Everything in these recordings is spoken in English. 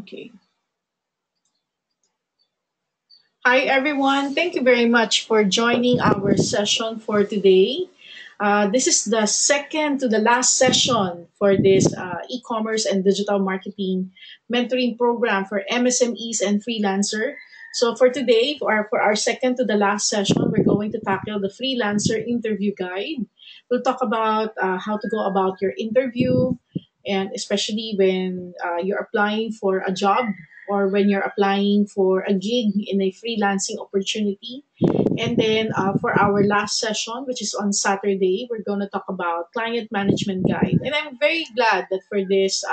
Okay. Hi, everyone. Thank you very much for joining our session for today. This is the second to the last session for this e-commerce and digital marketing mentoring program for MSMEs and freelancer. So for today, for our second to the last session, we're going to tackle the freelancer interview guide. We'll talk about how to go about your interview, and especially when you're applying for a job or when you're applying for a gig in a freelancing opportunity. And then for our last session, which is on Saturday, we're going to talk about client management guide. And I'm very glad that for this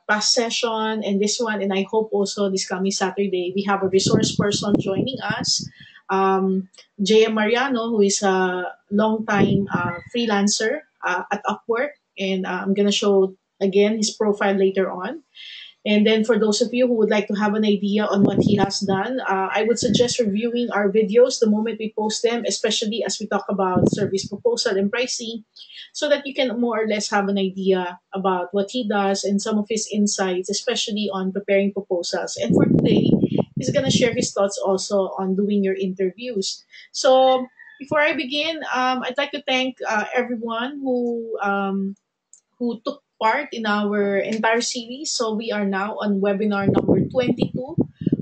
past session and this one, and I hope also this coming Saturday, we have a resource person joining us, J.M. Mariano, who is a long-time freelancer at Upwork. And I'm going to show again his profile later on. And then for those of you who would like to have an idea on what he has done, I would suggest reviewing our videos the moment we post them, especially as we talk about service proposal and pricing, so that you can more or less have an idea about what he does and some of his insights, especially on preparing proposals. And for today, he's going to share his thoughts also on doing your interviews. So before I begin, I'd like to thank everyone who took part in our entire series. So we are now on webinar number 22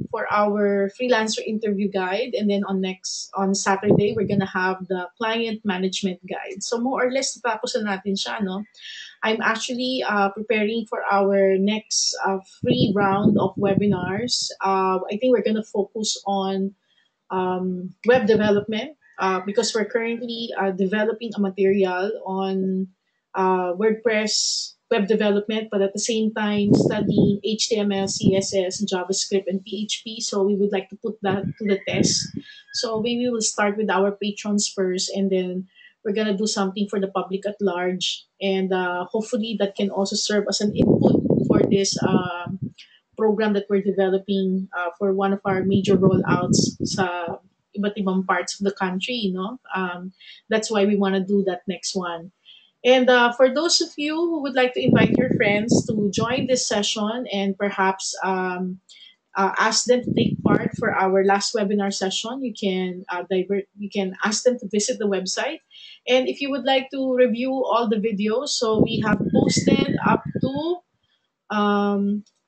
for our freelancer interview guide. And then on Saturday, we're gonna have the client management guide. So more or less, tapos na natin siya, no? I'm actually preparing for our next free round of webinars. I think we're gonna focus on web development because we're currently developing a material on WordPress web development, but at the same time studying HTML, CSS, JavaScript, and PHP. So we would like to put that to the test. So maybe we'll start with our patrons first, and then we're gonna do something for the public at large, and hopefully that can also serve as an input for this program that we're developing for one of our major rollouts sa iba't ibang parts of the country, that's why we want to do that next one. And for those of you who would like to invite your friends to join this session and perhaps ask them to take part for our last webinar session, you can ask them to visit the website. And if you would like to review all the videos, so we have posted up to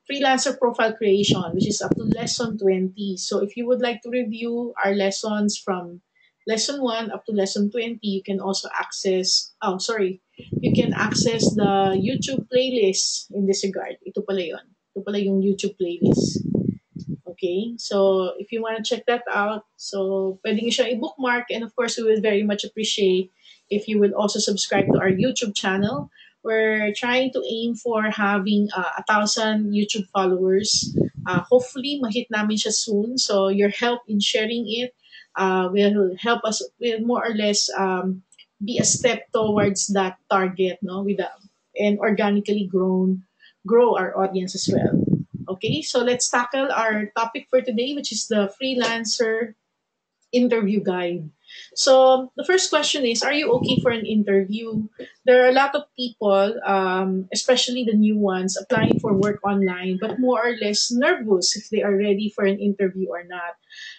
freelancer profile creation, which is up to lesson 20. So if you would like to review our lessons from lesson 1 up to lesson 20, you can also access, you can access the YouTube playlist in this regard. Ito pala yun. Ito pala yung YouTube playlist. Okay, so if you want to check that out, so pwede nyo siya i-bookmark, and of course, we will very much appreciate if you will also subscribe to our YouTube channel. We're trying to aim for having 1,000 YouTube followers. Hopefully, mahit namin siya soon. So your help in sharing it will help us, will more or less be a step towards that target, no? And organically grow our audience as well. Okay, so let's tackle our topic for today, which is the freelancer interview guide. So the first question is, are you okay for an interview? There are a lot of people, especially the new ones, applying for work online, but more or less nervous if they are ready for an interview or not.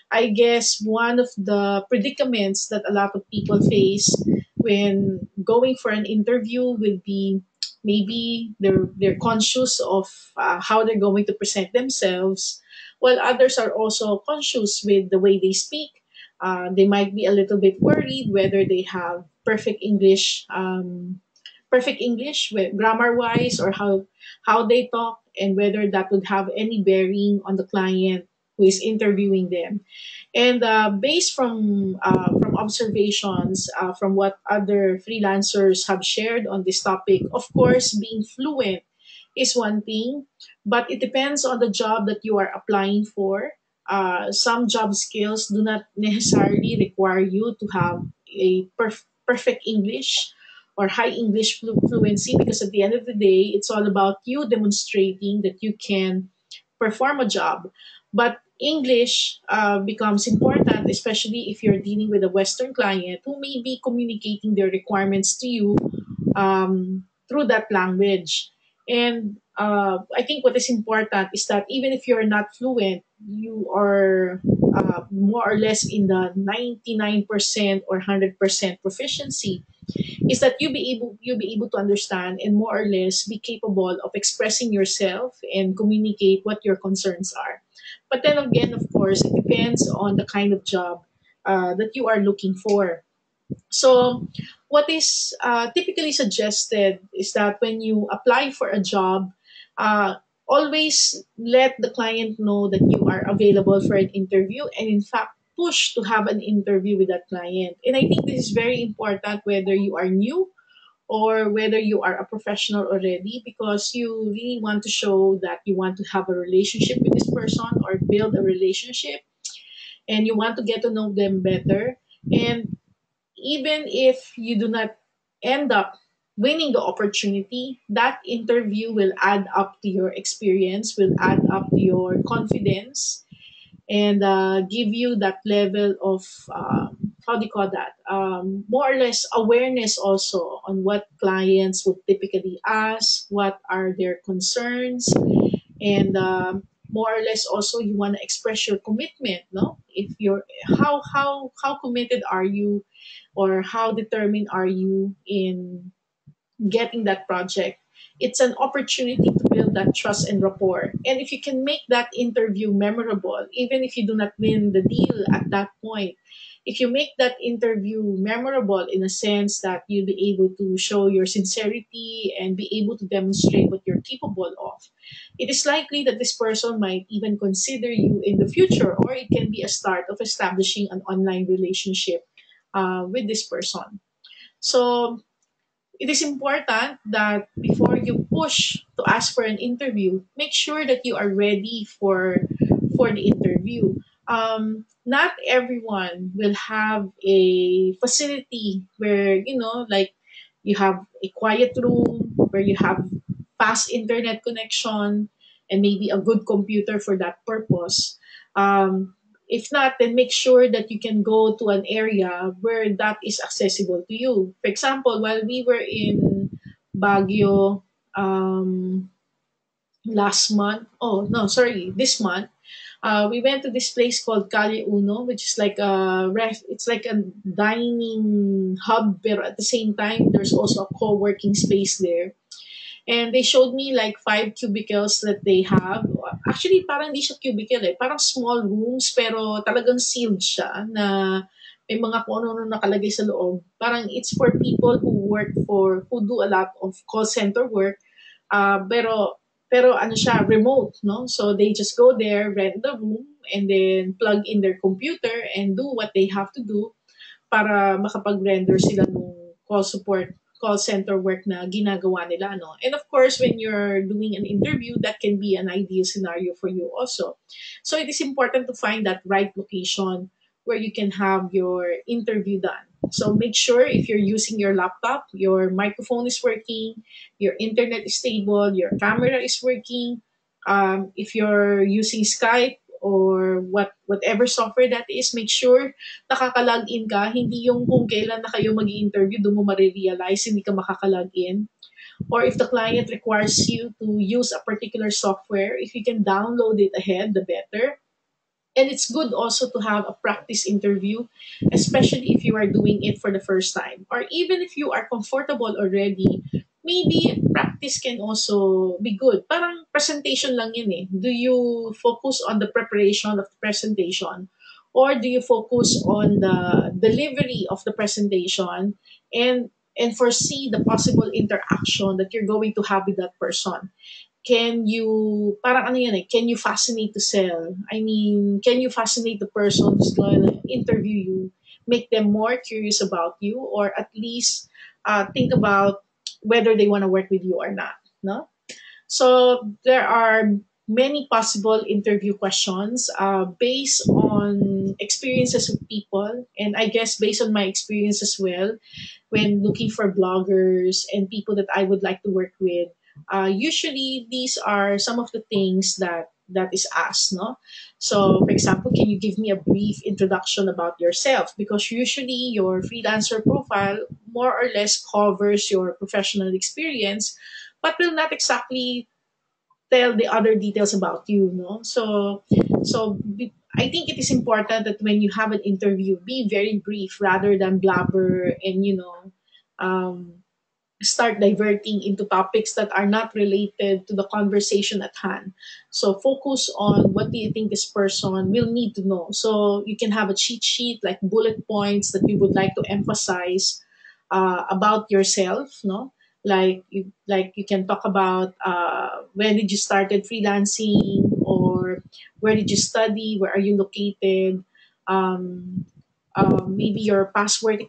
I guess one of the predicaments that a lot of people face when going for an interview would be maybe they're conscious of how they're going to present themselves, while others are also conscious with the way they speak. They might be a little bit worried whether they have perfect English, grammar wise, or how they talk, and whether that would have any bearing on the client who is interviewing them. And based from observations from what other freelancers have shared on this topic, of course, being fluent is one thing, but it depends on the job that you are applying for. Some job skills do not necessarily require you to have a perfect English or high English fluency, because at the end of the day, it's all about you demonstrating that you can perform a job. But English becomes important, especially if you're dealing with a Western client who may be communicating their requirements to you through that language. And I think what is important is that even if you're not fluent, you are more or less in the 99% or 100% proficiency, is that you be able to understand and more or less be capable of expressing yourself and communicate what your concerns are. But then again, of course, it depends on the kind of job that you are looking for. So, what is typically suggested is that when you apply for a job, uh, always let the client know that you are available for an interview, and in fact, push to have an interview with that client. And I think this is very important whether you are new or whether you are a professional already, because you really want to show that you want to have a relationship with this person or build a relationship, and you want to get to know them better. And even if you do not end up winning the opportunity, that interview will add up to your experience, will add up to your confidence, and give you that level of, how do you call that? More or less awareness also on what clients would typically ask, what are their concerns, and more or less also you want to express your commitment. No, if you're how committed are you, or how determined are you in getting that project. It's an opportunity to build that trust and rapport. And if you can make that interview memorable, even if you do not win the deal at that point, if you make that interview memorable in a sense that you'll be able to show your sincerity and be able to demonstrate what you're capable of, it is likely that this person might even consider you in the future, or it can be a start of establishing an online relationship with this person. So it is important that before you push to ask for an interview, make sure that you are ready for the interview. Not everyone will have a facility where, like, you have a quiet room where you have fast internet connection and maybe a good computer for that purpose. If not, then make sure that you can go to an area where that is accessible to you. For example, while we were in Baguio last month, oh no, sorry, this month, we went to this place called Calle Uno, which is like it's like a dining hub, but at the same time, there's also a co-working space there. And they showed me like 5 cubicles that they have. Actually, parang hindi siya cubicle eh. Parang small rooms, pero talagang sealed siya na may mga kung ano nakalagay sa loob. Parang it's for people who do a lot of call center work. Pero ano siya, remote, no? So they just go there, rent the room, and then plug in their computer and do what they have to do para makapag-render sila nung call center work na ginagawa nila, no? And of course, when you're doing an interview, that can be an ideal scenario for you also. So it is important to find that right location where you can have your interview done. So make sure if you're using your laptop, your microphone is working, your internet is stable, your camera is working. If you're using Skype or whatever software that is, make sure nakaka-log in ka, hindi yung kung kailan na kayo mag-i-interview, doon mo marirealize, hindi ka makaka-log in. Or if the client requires you to use a particular software, if you can download it ahead, the better. And it's good also to have a practice interview, especially if you are doing it for the first time. Or even if you are comfortable already, maybe practice can also be good. Parang presentation lang yun eh. Do you focus on the preparation of the presentation? Or do you focus on the delivery of the presentation and foresee the possible interaction that you're going to have with that person? Can you, parang ano yan eh, can you fascinate to sell? I mean, can you fascinate the person who's going to interview you, make them more curious about you, or at least think about whether they want to work with you or not, no? So there are many possible interview questions based on experiences with people, and I guess based on my experience as well when looking for bloggers and people that I would like to work with. Usually, these are some of the things that is asked. No, so for example, can you give me a brief introduction about yourself? Because usually your freelancer profile more or less covers your professional experience, but will not exactly tell the other details about you, no? I think it is important that when you have an interview, be very brief rather than blabber and, um, start diverting into topics that are not related to the conversation at hand. So focus on what do you think this person will need to know. So you can have a cheat sheet, like bullet points that you would like to emphasize about yourself, no? Like you can talk about when did you started freelancing, or where did you study, where are you located, um, maybe your past work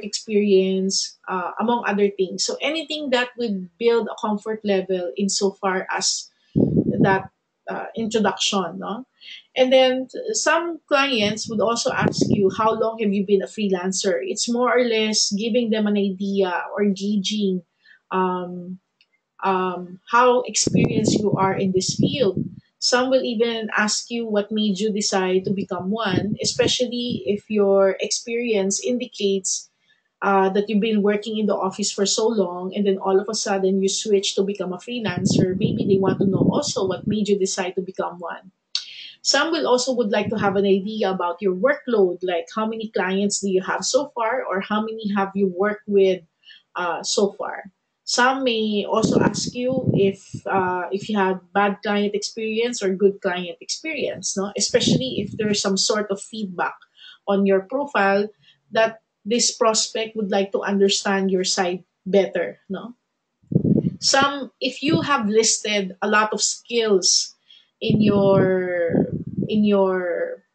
experience, among other things. So anything that would build a comfort level insofar as that introduction, no? And then some clients would also ask you, how long have you been a freelancer? It's more or less giving them an idea or gauging um, how experienced you are in this field. Some will even ask you what made you decide to become one, especially if your experience indicates that you've been working in the office for so long and then all of a sudden you switch to become a freelancer. Maybe they want to know also what made you decide to become one. Some will also would like to have an idea about your workload, like how many clients do you have so far, or how many have you worked with so far. Some may also ask you if you had bad client experience or good client experience, no? Especially if there's some sort of feedback on your profile that this prospect would like to understand your side better, no? Some, if you have listed a lot of skills in your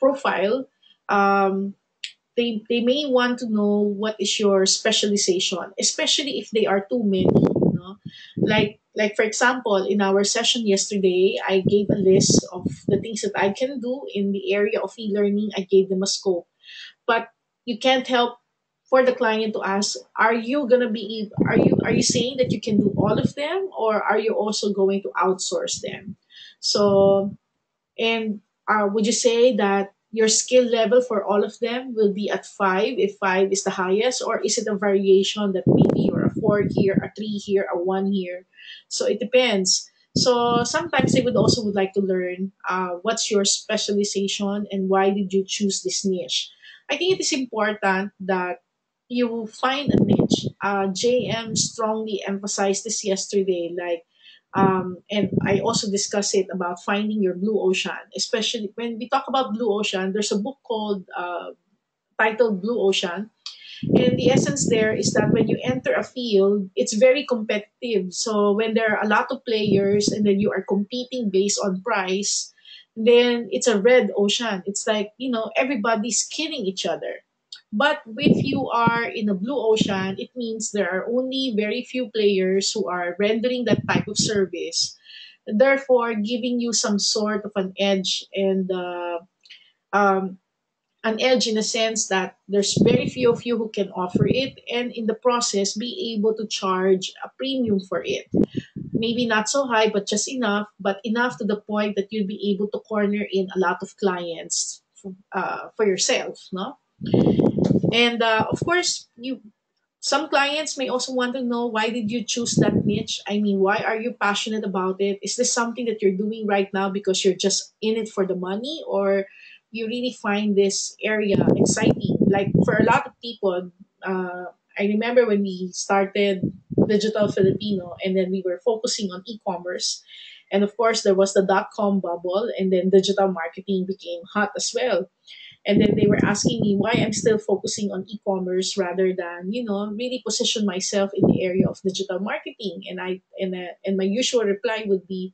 profile, um, they may want to know what is your specialization, especially if they are too many, like for example, in our session yesterday, I gave a list of the things that I can do in the area of e-learning. I gave them a scope, but you can't help for the client to ask, are you saying that you can do all of them, or are you also going to outsource them? So, and would you say that your skill level for all of them will be at 5 if 5 is the highest, or is it a variation that maybe you're a 4 here, a 3 here, a 1 here? So it depends. So sometimes they would also would like to learn what's your specialization and why did you choose this niche. I think it is important that you find a niche. JM strongly emphasized this yesterday, and I also discussed it about finding your blue ocean. Especially when we talk about blue ocean, there's a book called titled Blue Ocean, and the essence there is that when you enter a field, it's very competitive. So when there are a lot of players and then you are competing based on price, then it's a red ocean. It's like, everybody's killing each other. But if you are in a blue ocean, it means there are only very few players who are rendering that type of service, therefore giving you some sort of um, an edge in the sense that there's very few of you who can offer it, and in the process be able to charge a premium for it. Maybe not so high, but just enough, but enough to the point that you'll be able to corner in a lot of clients for yourself, no? And of course, some clients may also want to know, why did you choose that niche? I mean, why are you passionate about it? Is this something that you're doing right now because you're just in it for the money, or you really find this area exciting? Like for a lot of people, I remember when we started Digital Filipino and then we were focusing on e-commerce. And of course, there was the dot-com bubble, and then digital marketing became hot as well. And then they were asking me why I'm still focusing on e-commerce rather than, really position myself in the area of digital marketing. And my usual reply would be,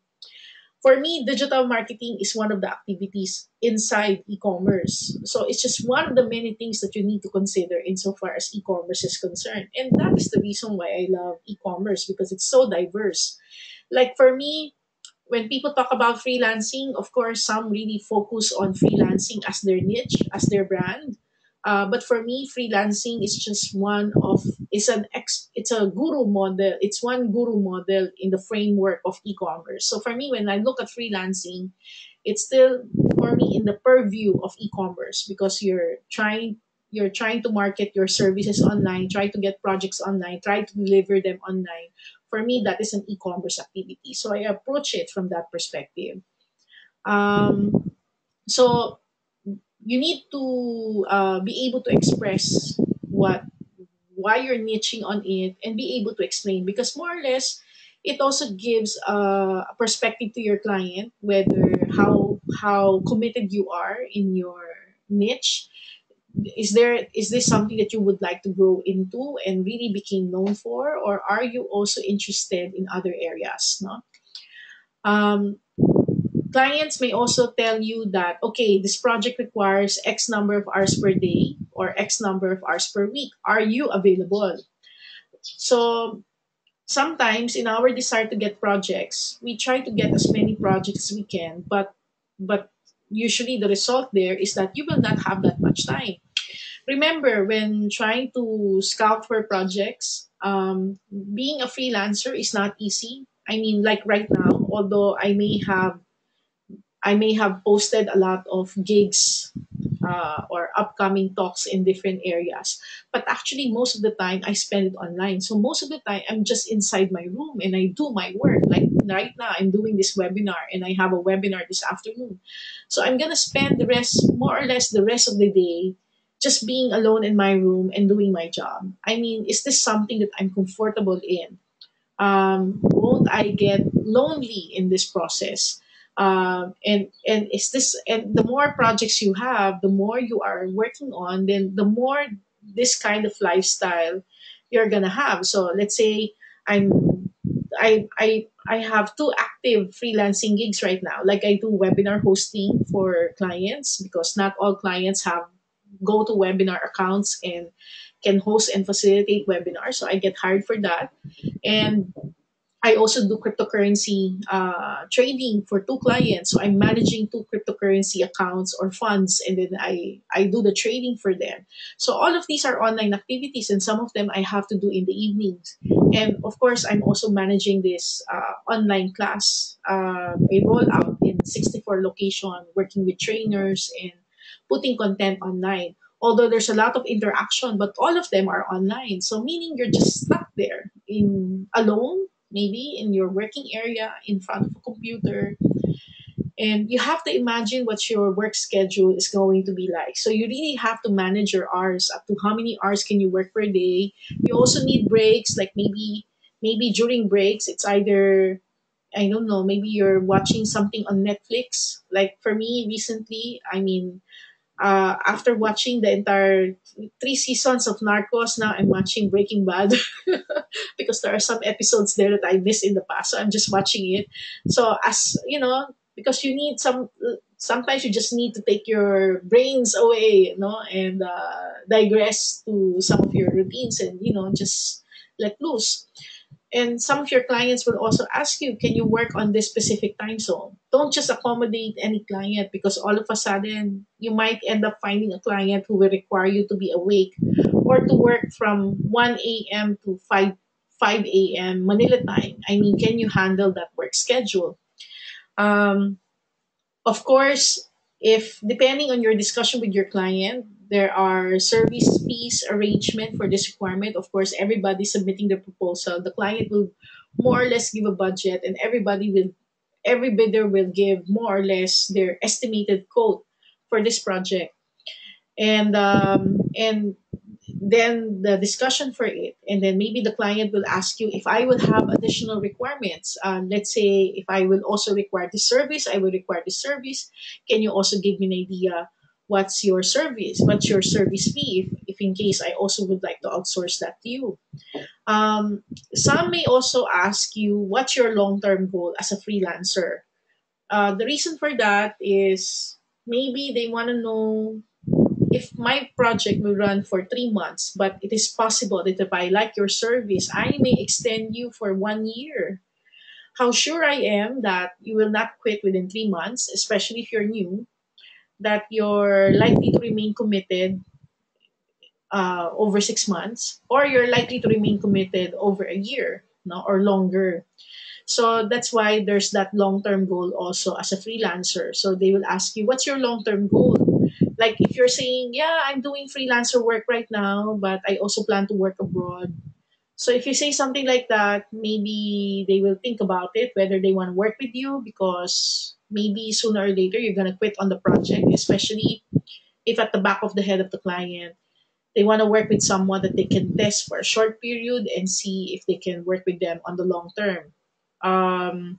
for me, digital marketing is one of the activities inside e-commerce. So it's just one of the many things that you need to consider insofar as e-commerce is concerned. And that is the reason why I love e-commerce, because it's so diverse. Like for me, when people talk about freelancing, of course, some really focus on freelancing as their niche, as their brand. But for me, freelancing is just it's a guru model. It's one guru model in the framework of e-commerce. So for me, when I look at freelancing, it's still for me in the purview of e-commerce, because you're trying to market your services online, try to get projects online, try to deliver them online for me, that is an e-commerce activity. So I approach it from that perspective. Um, so you need to be able to express what why you're niching on it and be able to explain, because more or less it also gives a perspective to your client whether how committed you are in your niche. Is this something that you would like to grow into and really become known for, or are you also interested in other areas, no? um, Clients may also tell you that, okay, this project requires X number of hours per day or X number of hours per week. Are you available? So sometimes in our desire to get projects, we try to get as many projects as we can, but usually the result there is that you will not have that much time. Remember, when trying to scout for projects, being a freelancer is not easy. I mean, like right now, although I may have posted a lot of gigs or upcoming talks in different areas. But actually, most of the time, I spend it online. So most of the time, I'm just inside my room and I do my work. Like right now, I'm doing this webinar and I have a webinar this afternoon. So I'm going to spend the rest, more or less the rest of the day, just being alone in my room and doing my job. I mean, is this something that I'm comfortable in? Won't I get lonely in this process? And is this, and the more projects you have, the more you are working on, then the more this kind of lifestyle you're gonna have. So let's say I'm I have two active freelancing gigs right now. Like I do webinar hosting for clients because not all clients have go to webinar accounts and can host and facilitate webinars. So I get hired for that. And I also do cryptocurrency trading for two clients. So I'm managing two cryptocurrency accounts or funds, and then I do the trading for them. So all of these are online activities, and some of them I have to do in the evenings. And of course, I'm also managing this online class, a rollout in 64 location, working with trainers and putting content online. Although there's a lot of interaction, but all of them are online. So meaning you're just stuck there in alone, maybe in your working area in front of a computer, and you have to imagine what your work schedule is going to be like. So you really have to manage your hours, up to how many hours can you work per day. You also need breaks, like maybe during breaks it's either, I don't know, maybe you're watching something on Netflix. Like for me recently, I mean, after watching the entire 3 seasons of Narcos, now I'm watching Breaking Bad because there are some episodes there that I missed in the past. So I'm just watching it. So as you know, because you need sometimes you just need to take your brains away, and digress to some of your routines and just let loose. And some of your clients will also ask you, can you work on this specific time zone? Don't just accommodate any client, because all of a sudden you might end up finding a client who will require you to be awake or to work from 1 a.m. to 5 a.m. Manila time. I mean, can you handle that work schedule? Um, of course, if depending on your discussion with your client, there are service fees arrangement for this requirement. Of course, everybody submitting the proposal, the client will more or less give a budget, and every bidder will give more or less their estimated quote for this project. And then the discussion for it, and then maybe the client will ask you, if I will have additional requirements, let's say if I will also require this service, I will require this service, can you also give me an idea what's your service fee, if in case I also would like to outsource that to you. Some may also ask you, what's your long-term goal as a freelancer? The reason for that is maybe they want to know, if my project will run for 3 months, but it is possible that if I like your service, I may extend you for 1 year. How sure I am that you will not quit within 3 months, especially if you're new, that you're likely to remain committed over 6 months, or you're likely to remain committed over a year, no, or longer. So that's why there's that long-term goal also as a freelancer. So they will ask you, what's your long-term goal? Like if you're saying, yeah, I'm doing freelancer work right now, but I also plan to work abroad. So if you say something like that, maybe they will think about it whether they want to work with you, because maybe sooner or later you're going to quit on the project, especially if at the back of the head of the client they want to work with someone that they can test for a short period and see if they can work with them on the long term. Um,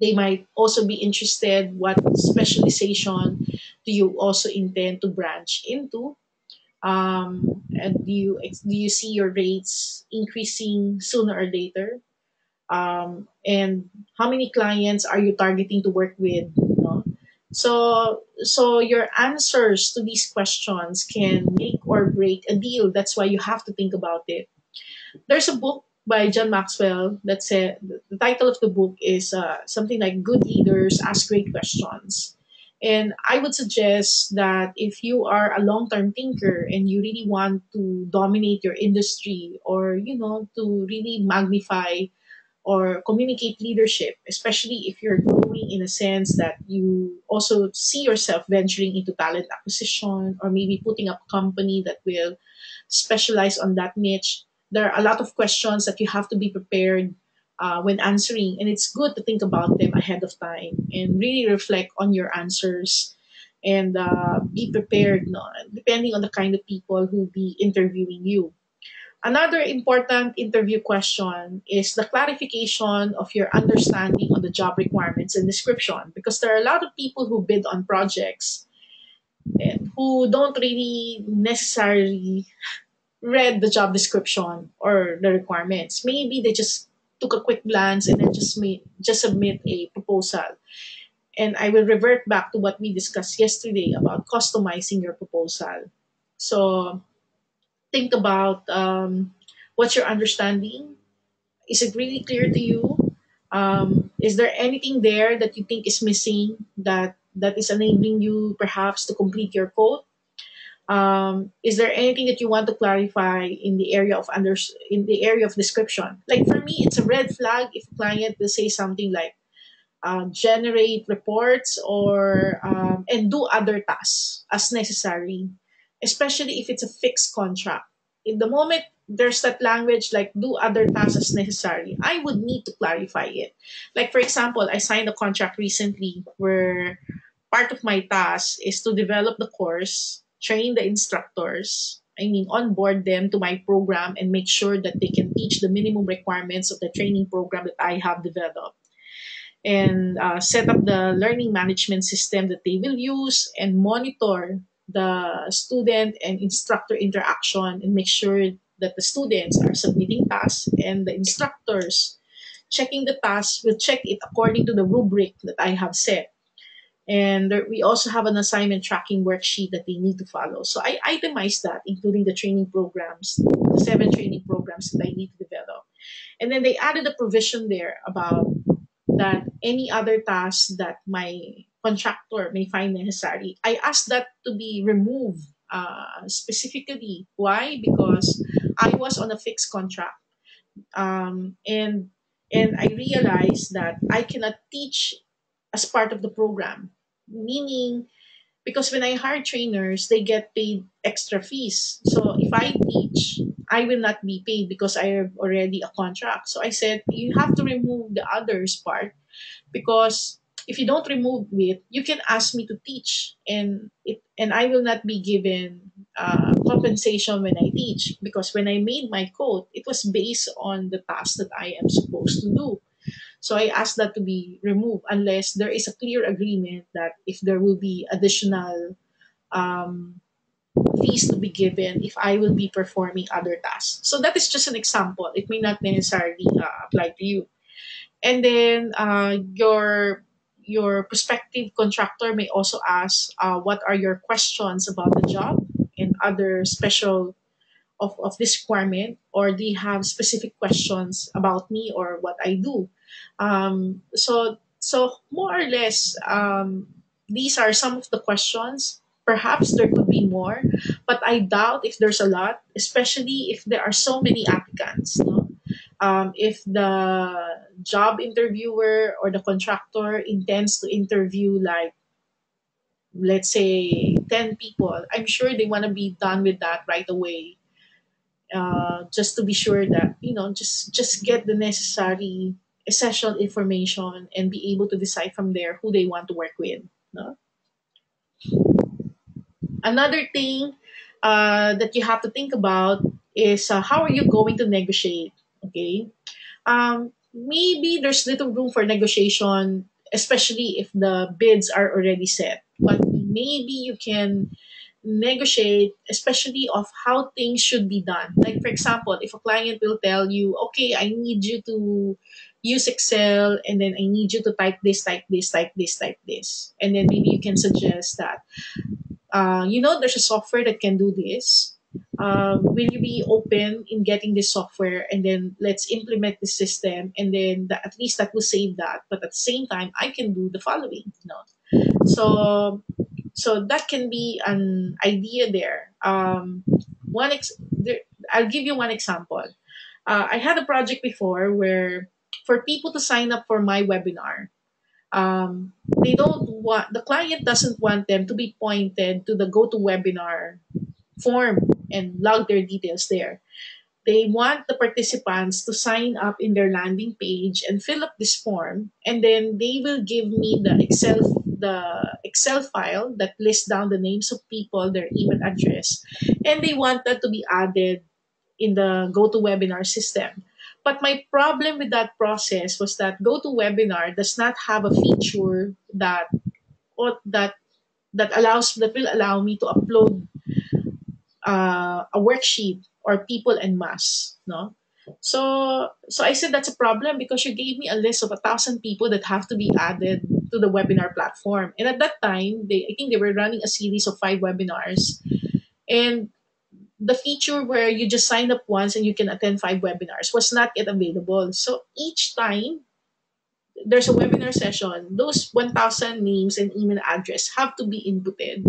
they might also be interested what specialization do you also intend to branch into, and do you see your rates increasing sooner or later, and how many clients are you targeting to work with, you know? So your answers to these questions can make or break a deal. That's why you have to think about it. There's a book by John Maxwell that said the title of the book is something like "Good Leaders Ask Great Questions." And I would suggest that if you are a long-term thinker and you really want to dominate your industry, or to really magnify or communicate leadership, especially if you're growing in a sense that you also see yourself venturing into talent acquisition, or maybe putting up a company that will specialize on that niche. There are a lot of questions that you have to be prepared when answering, and it's good to think about them ahead of time and really reflect on your answers, and be prepared, no, depending on the kind of people who be interviewing you. Another important interview question is the clarification of your understanding on the job requirements and description, because there are a lot of people who bid on projects and who don't really necessarily read the job description or the requirements. Maybe they just took a quick glance and then just submit a proposal. And I will revert back to what we discussed yesterday about customizing your proposal. So think about, what's your understanding. Is it really clear to you? Is there anything there that you think is missing, that is enabling you perhaps to complete your code? Is there anything that you want to clarify in the area of description? Like for me, it's a red flag if a client will say something like, generate reports, or and do other tasks as necessary, especially if it's a fixed contract. In the moment there's that language like do other tasks as necessary, I would need to clarify it. Like for example, I signed a contract recently where part of my task is to develop the course, train the instructors, I mean, onboard them to my program and make sure that they can teach the minimum requirements of the training program that I have developed, and set up the learning management system that they will use, and monitor the student and instructor interaction, and make sure that the students are submitting tasks and the instructors checking the tasks will check it according to the rubric that I have set. And we also have an assignment tracking worksheet that they need to follow. So I itemize that, including the training programs, the 7 training programs that I need to develop. And then they added a provision there about that any other tasks that my contractor may find necessary, I asked that to be removed, specifically. Why? Because I was on a fixed contract, and I realized that I cannot teach as part of the program. Meaning, because when I hire trainers, they get paid extra fees. So if I teach, I will not be paid because I have already a contract. So I said, you have to remove the others part, because if you don't remove it, you can ask me to teach, and I will not be given compensation when I teach, because when I made my code, it was based on the task that I am supposed to do. So I asked that to be removed unless there is a clear agreement that if there will be additional um, fees to be given if I will be performing other tasks. So that is just an example. It may not necessarily apply to you. And then your prospective contractor may also ask, what are your questions about the job and other special of this requirement, or do you have specific questions about me or what I do? So more or less, these are some of the questions. Perhaps there could be more, but I doubt if there's a lot, especially if there are so many applicants. No? If the job interviewer or the contractor intends to interview, like, let's say 10 people, I'm sure they want to be done with that right away. just to be sure that just get the necessary essential information and be able to decide from there who they want to work with. No? Another thing that you have to think about is how are you going to negotiate? Okay, maybe there's little room for negotiation, especially if the bids are already set. But maybe you can negotiate, especially of how things should be done. Like for example, if a client will tell you, "Okay, I need you to use Excel, and then I need you to type this, type this, type this, type this," and then maybe you can suggest that there's a software that can do this. Will you be open in getting this software, and then let's implement the system, and then at least that will save that. But at the same time, I can do the following. No, so that can be an idea there. I'll give you one example. I had a project before where for people to sign up for my webinar, they don't want the client doesn't want them to be pointed to the GoToWebinar form and log their details there. They want the participants to sign up in their landing page and fill up this form, and then they will give me the Excel file that lists down the names of people, their email address, and they want that to be added in the GoToWebinar system. But my problem with that process was that GoToWebinar does not have a feature or that will allow me to upload a worksheet or people en masse. No, so I said that's a problem because you gave me a list of 1,000 people that have to be added to the webinar platform, and at that time I think they were running a series of 5 webinars, and the feature where you just sign up once and you can attend 5 webinars was not yet available. So each time there's a webinar session, those 1,000 names and email address have to be inputted.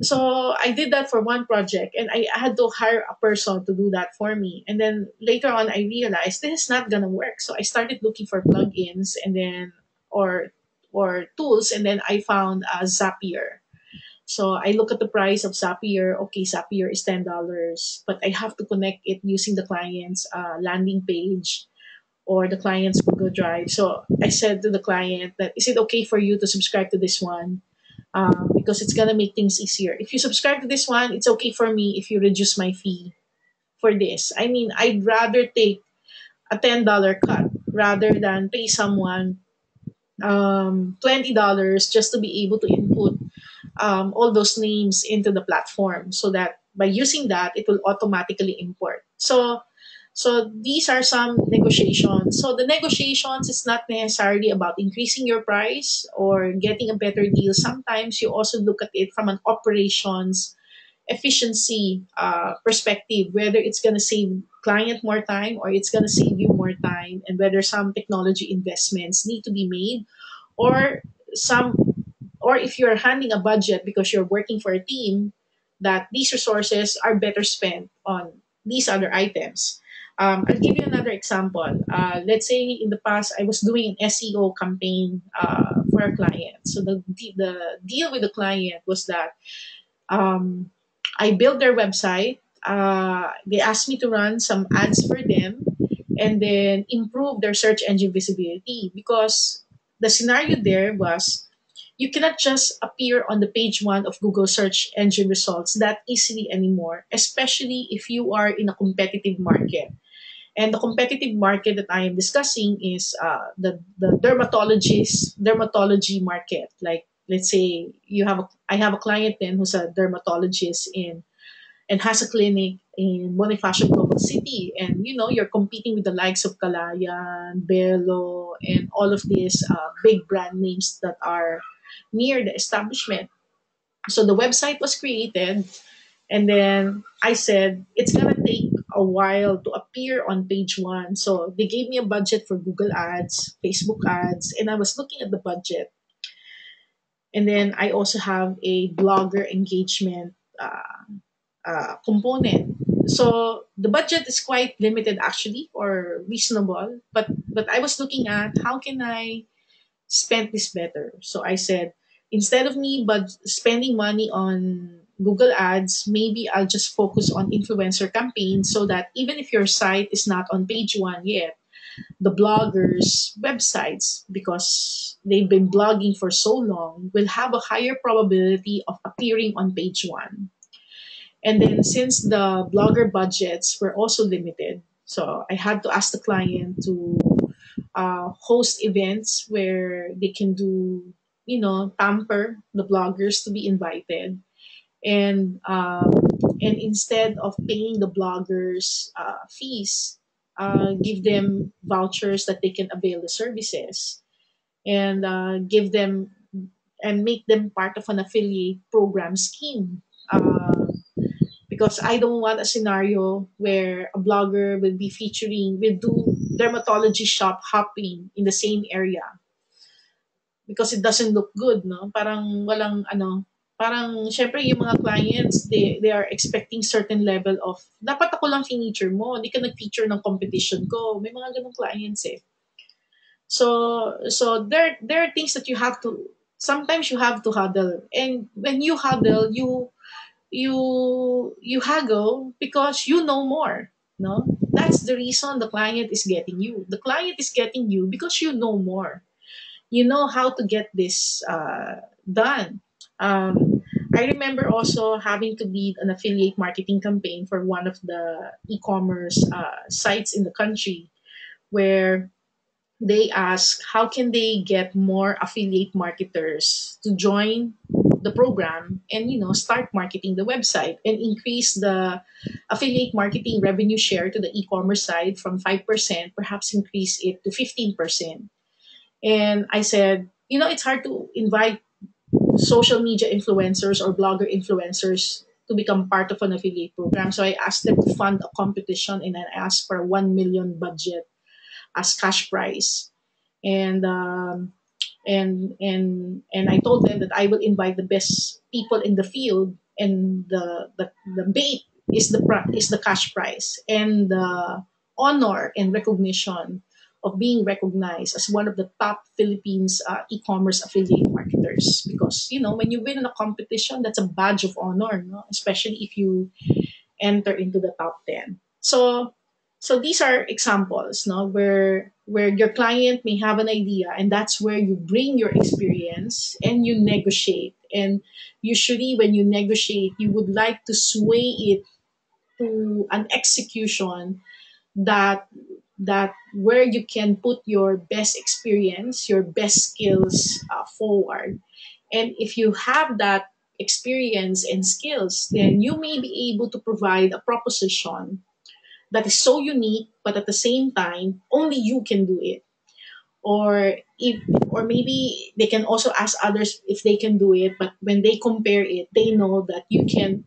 So I did that for one project, and I had to hire a person to do that for me. And then later on, I realized this is not gonna work. So I started looking for plugins and then or tools, and then I found Zapier. So I look at the price of Zapier. Okay, Zapier is $10, but I have to connect it using the client's landing page or the client's Google Drive. So I said to the client that, is it okay for you to subscribe to this one? Because it's gonna make things easier. If you subscribe to this one, it's okay for me if you reduce my fee for this. I mean, I'd rather take a $10 cut rather than pay someone $20 just to be able to input all those names into the platform, so that by using that it will automatically import. So these are some negotiations. So the negotiations is not necessarily about increasing your price or getting a better deal. Sometimes you also look at it from an operations efficiency perspective, whether it's going to save client more time or it's going to save you more time, and whether some technology investments need to be made, or some or if you're handing a budget because you're working for a team, that these resources are better spent on these other items. I'll give you another example. Let's say in the past I was doing an SEO campaign for a client. So the deal with the client was that um, I built their website. They asked me to run some ads for them and then improve their search engine visibility, because the scenario there was you cannot just appear on the page one of Google search engine results that easily anymore, especially if you are in a competitive market. And the competitive market that I am discussing is the dermatology market. Like let's say I have a client then who's a dermatologist in and has a clinic in Bonifacio Global City, and you're competing with the likes of Kalayan, Bello, and all of these big brand names that are near the establishment. So the website was created, and then I said it's gonna take a while to appear on page one. So they gave me a budget for Google Ads, Facebook ads, and I was looking at the budget. And then I also have a blogger engagement component. So the budget is quite limited actually, or reasonable. But I was looking at how can I spend this better. So I said, instead of me but spending money on Google Ads, maybe I'll just focus on influencer campaigns so that even if your site is not on page one yet, the bloggers' websites, because they've been blogging for so long, will have a higher probability of appearing on page one. And then since the blogger budgets were also limited, so I had to ask the client to host events where they can do, pamper the bloggers to be invited. And and instead of paying the bloggers fees, give them vouchers that they can avail the services, and give them and make them part of an affiliate program scheme. Because I don't want a scenario where a blogger will do dermatology shop hopping in the same area, because it doesn't look good, no? Parang walang parang syempre yung mga clients, they are expecting certain level of, dapat ako lang feature mo, hindi ka nag-feature ng competition ko. May mga ganong clients eh. So there are things that you have to, sometimes you have to huddle. And when you huddle, you haggle because you know more, no? That's the reason the client is getting you. The client is getting you because you know more. You know how to get this done. I remember also having to lead an affiliate marketing campaign for one of the e-commerce sites in the country, where they ask how can they get more affiliate marketers to join the program, and start marketing the website and increase the affiliate marketing revenue share to the e-commerce side from 5%, perhaps increase it to 15%. And I said, it's hard to invite social media influencers or blogger influencers to become part of an affiliate program. So I asked them to fund a competition, and I asked for a 1 million budget as cash prize. And and I told them that I will invite the best people in the field, and the bait is the cash prize, and the honor and recognition of being recognized as one of the top Philippines e-commerce affiliate marketers. Because when you win in a competition, that's a badge of honor, no? Especially if you enter into the top 10. So these are examples, no, where your client may have an idea, and that's where you bring your experience and you negotiate. And usually when you negotiate, you would like to sway it to an execution that where you can put your best experience, your best skills forward. And if you have that experience and skills, then you may be able to provide a proposition that is so unique, but at the same time, only you can do it. Or if, or maybe they can also ask others if they can do it, but when they compare it, they know that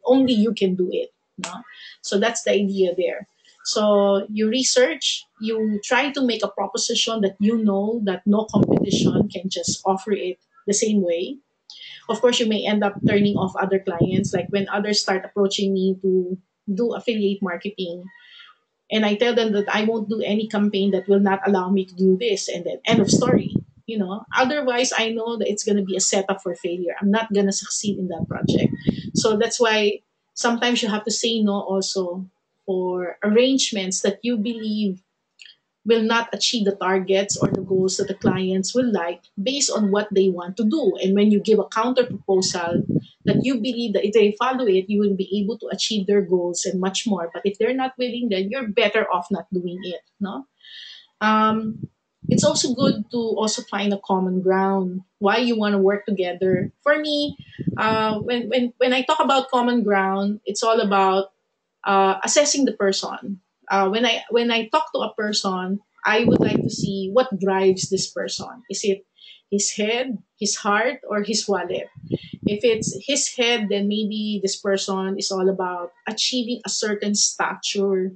only you can do it. No? So that's the idea there. So you research, you try to make a proposition that that no competition can just offer it the same way. Of course, you may end up turning off other clients, like when others start approaching me to do affiliate marketing, and I tell them that I won't do any campaign that will not allow me to do this, and then end of story. Otherwise, I know that it's going to be a setup for failure. I'm not going to succeed in that project. So that's why sometimes you have to say no also for arrangements that you believe will not achieve the targets or the goals that the clients will like based on what they want to do. And when you give a counter proposal that you believe that if they follow it, you will be able to achieve their goals and much more. But if they're not willing, then you're better off not doing it. No? It's also good to also find a common ground. Why you want to work together? For me, when I talk about common ground, it's all about assessing the person. When I talk to a person, I would like to see what drives this person. Is it his head, his heart, or his wallet? If it's his head, then maybe this person is all about achieving a certain stature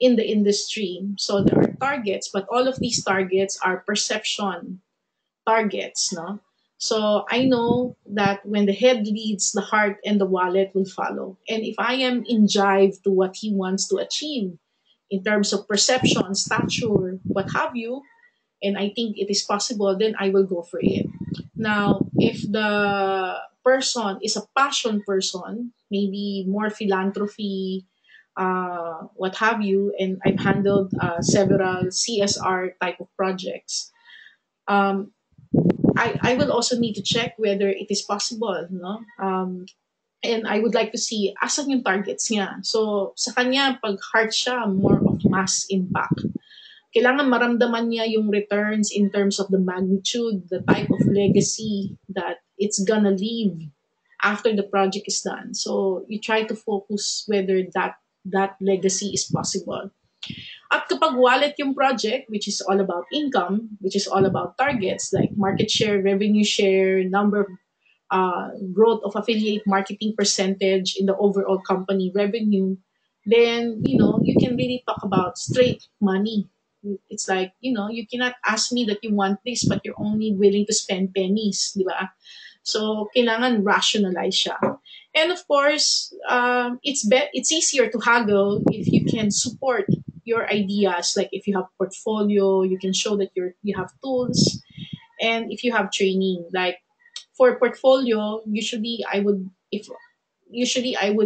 in the industry. So there are targets, but all of these targets are perception targets, no? So I know that when the head leads, the heart and the wallet will follow. And if I am in jive to what he wants to achieve in terms of perception, stature, what have you, and I think it is possible, then I will go for it. Now, if the person is a passion person, maybe more philanthropy, what have you, and I've handled several CSR type of projects. Um, I will also need to check whether it is possible, no? And I would like to see asan yung targets niya. So, sa kanya, pag heart siya, more of mass impact. Kailangan maramdaman niya yung returns in terms of the magnitude, the type of legacy that it's gonna leave after the project is done. So, you try to focus whether that legacy is possible. At kapag wallet yung project, which is all about income, which is all about targets like market share, revenue share, number of growth of affiliate marketing percentage in the overall company revenue, then you can really talk about straight money. It's like you cannot ask me that you want this, but you're only willing to spend pennies, di ba? So kailangan rationalize siya. And of course, it's easier to haggle if you can support your ideas. Like if you have portfolio, you can show that you have tools, and if you have training. Like for portfolio, usually I would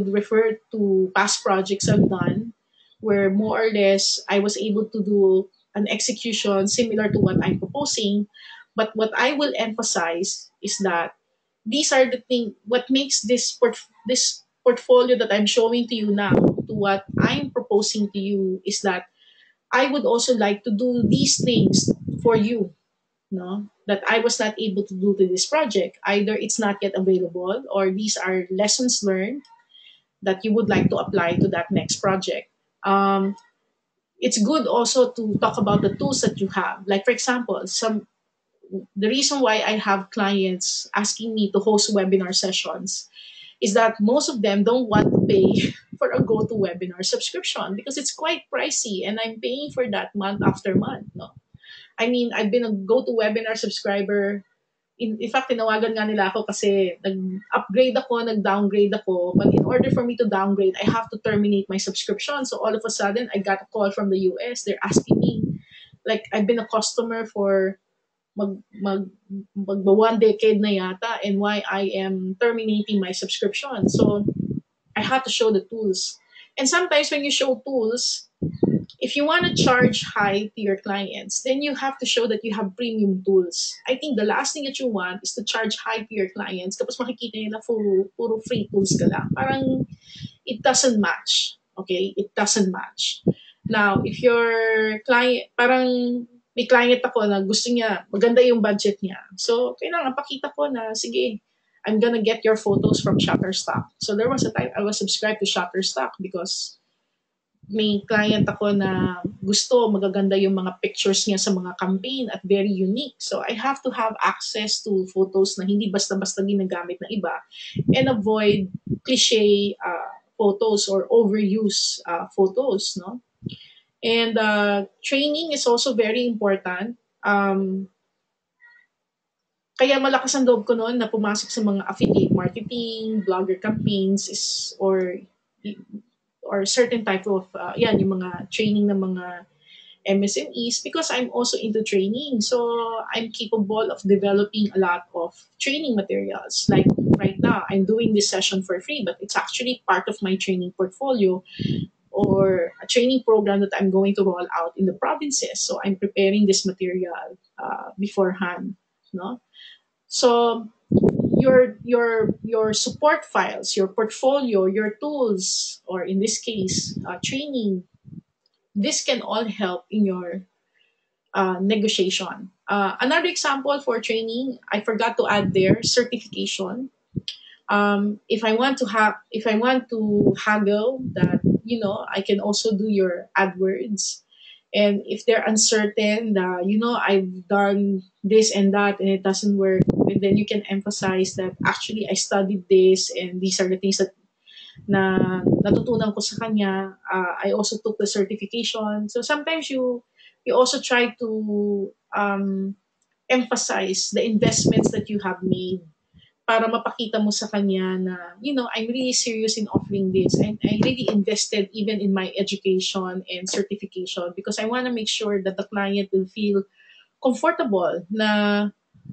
refer to past projects I've done, where more or less I was able to do an execution similar to what I'm proposing. But what I will emphasize is that these are the thing what makes this portfolio that I'm showing to you now to what I'm proposing to you is that I would also like to do these things for you, no, that I was not able to do to this project. Either it's not yet available, or these are lessons learned that you would like to apply to that next project. It's good also to talk about the tools that you have. Like for example, the reason why I have clients asking me to host webinar sessions is that most of them don't want to pay for a GoToWebinar subscription because it's quite pricey, and I'm paying for that month after month. No, I mean, I've been a GoToWebinar subscriber. In fact, tinawagan nga nila ako kasi nag-upgrade ako, nag-downgrade ako. But in order for me to downgrade, I have to terminate my subscription. So all of a sudden, I got a call from the US. They're asking me, like, I've been a customer for magba 1 decade na yata, and why I am terminating my subscription. So I had to show the tools. And sometimes when you show tools, if you want to charge high to your clients, then you have to show that you have premium tools. I think the last thing that you want is to charge high to your clients tapos makikita nila puro free tools ka lang. Parang it doesn't match. Okay? It doesn't match. Now, if your client, parang may client ako na gusto niya, maganda yung budget niya. So, kailangan pakita ko na, sige, I'm gonna get your photos from Shutterstock. So, there was a time I was subscribed to Shutterstock because may client ako na gusto magaganda yung mga pictures niya sa mga campaign at very unique. So, I have to have access to photos na hindi basta-basta ginagamit ng iba and avoid cliche photos or overuse photos, no? And training is also very important. Kaya malakas ang loob ko noon na pumasok sa mga affiliate marketing, blogger campaigns, or certain type of, yung mga training ng mga MSMEs because I'm also into training. So I'm capable of developing a lot of training materials. Like right now, I'm doing this session for free, but it's actually part of my training portfolio or a training program that I'm going to roll out in the provinces. So I'm preparing this material beforehand, no? So your support files, your portfolio, your tools, or in this case, training, this can all help in your negotiation. Another example for training, I forgot to add there, certification. If I want to haggle that, I can also do your AdWords. And if they're uncertain that, I've done this and that and it doesn't work, then you can emphasize that actually I studied this and these are the things that na natutunan ko sa kanya. I also took the certification. So sometimes you also try to emphasize the investments that you have made para mapakita mo sa kanya na, I'm really serious in offering this. And I really invested even in my education and certification because I want to make sure that the client will feel comfortable na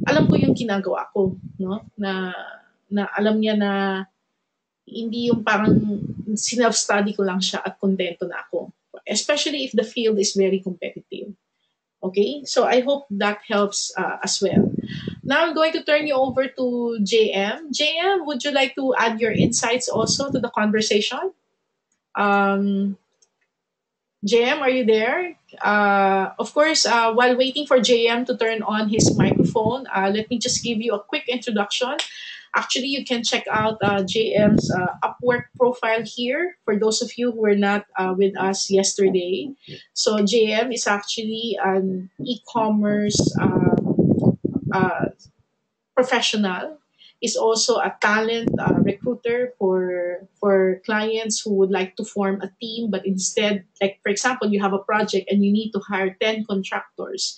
alam ko yung ginagawa ko, no? Na na alam niya na hindi yung parang self-study ko lang siya at kontento na ako. Especially if the field is very competitive. Okay, so I hope that helps as well. Now I'm going to turn you over to JM. JM, would you like to add your insights also to the conversation? Um, JM, are you there? Of course, while waiting for JM to turn on his microphone, let me just give you a quick introduction. Actually, you can check out JM's Upwork profile here for those of you who were not with us yesterday. So, JM is actually an e commerce professional, is also a talent recruiter for clients who would like to form a team, but instead, like for example, you have a project and you need to hire 10 contractors.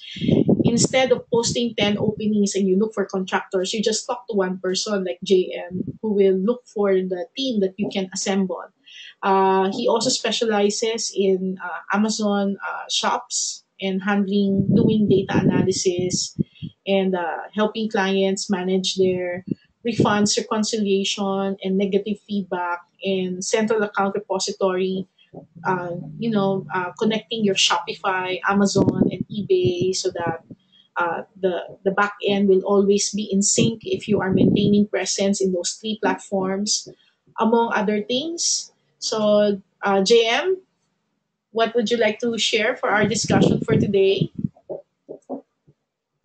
Instead of posting 10 openings and you look for contractors, you just talk to one person like JM who will look for the team that you can assemble. He also specializes in Amazon shops and doing data analysis and helping clients manage their refunds, reconciliation, and negative feedback in central account repository. Connecting your Shopify, Amazon, and eBay so that the back end will always be in sync if you are maintaining presence in those three platforms, among other things. So, JM, what would you like to share for our discussion for today?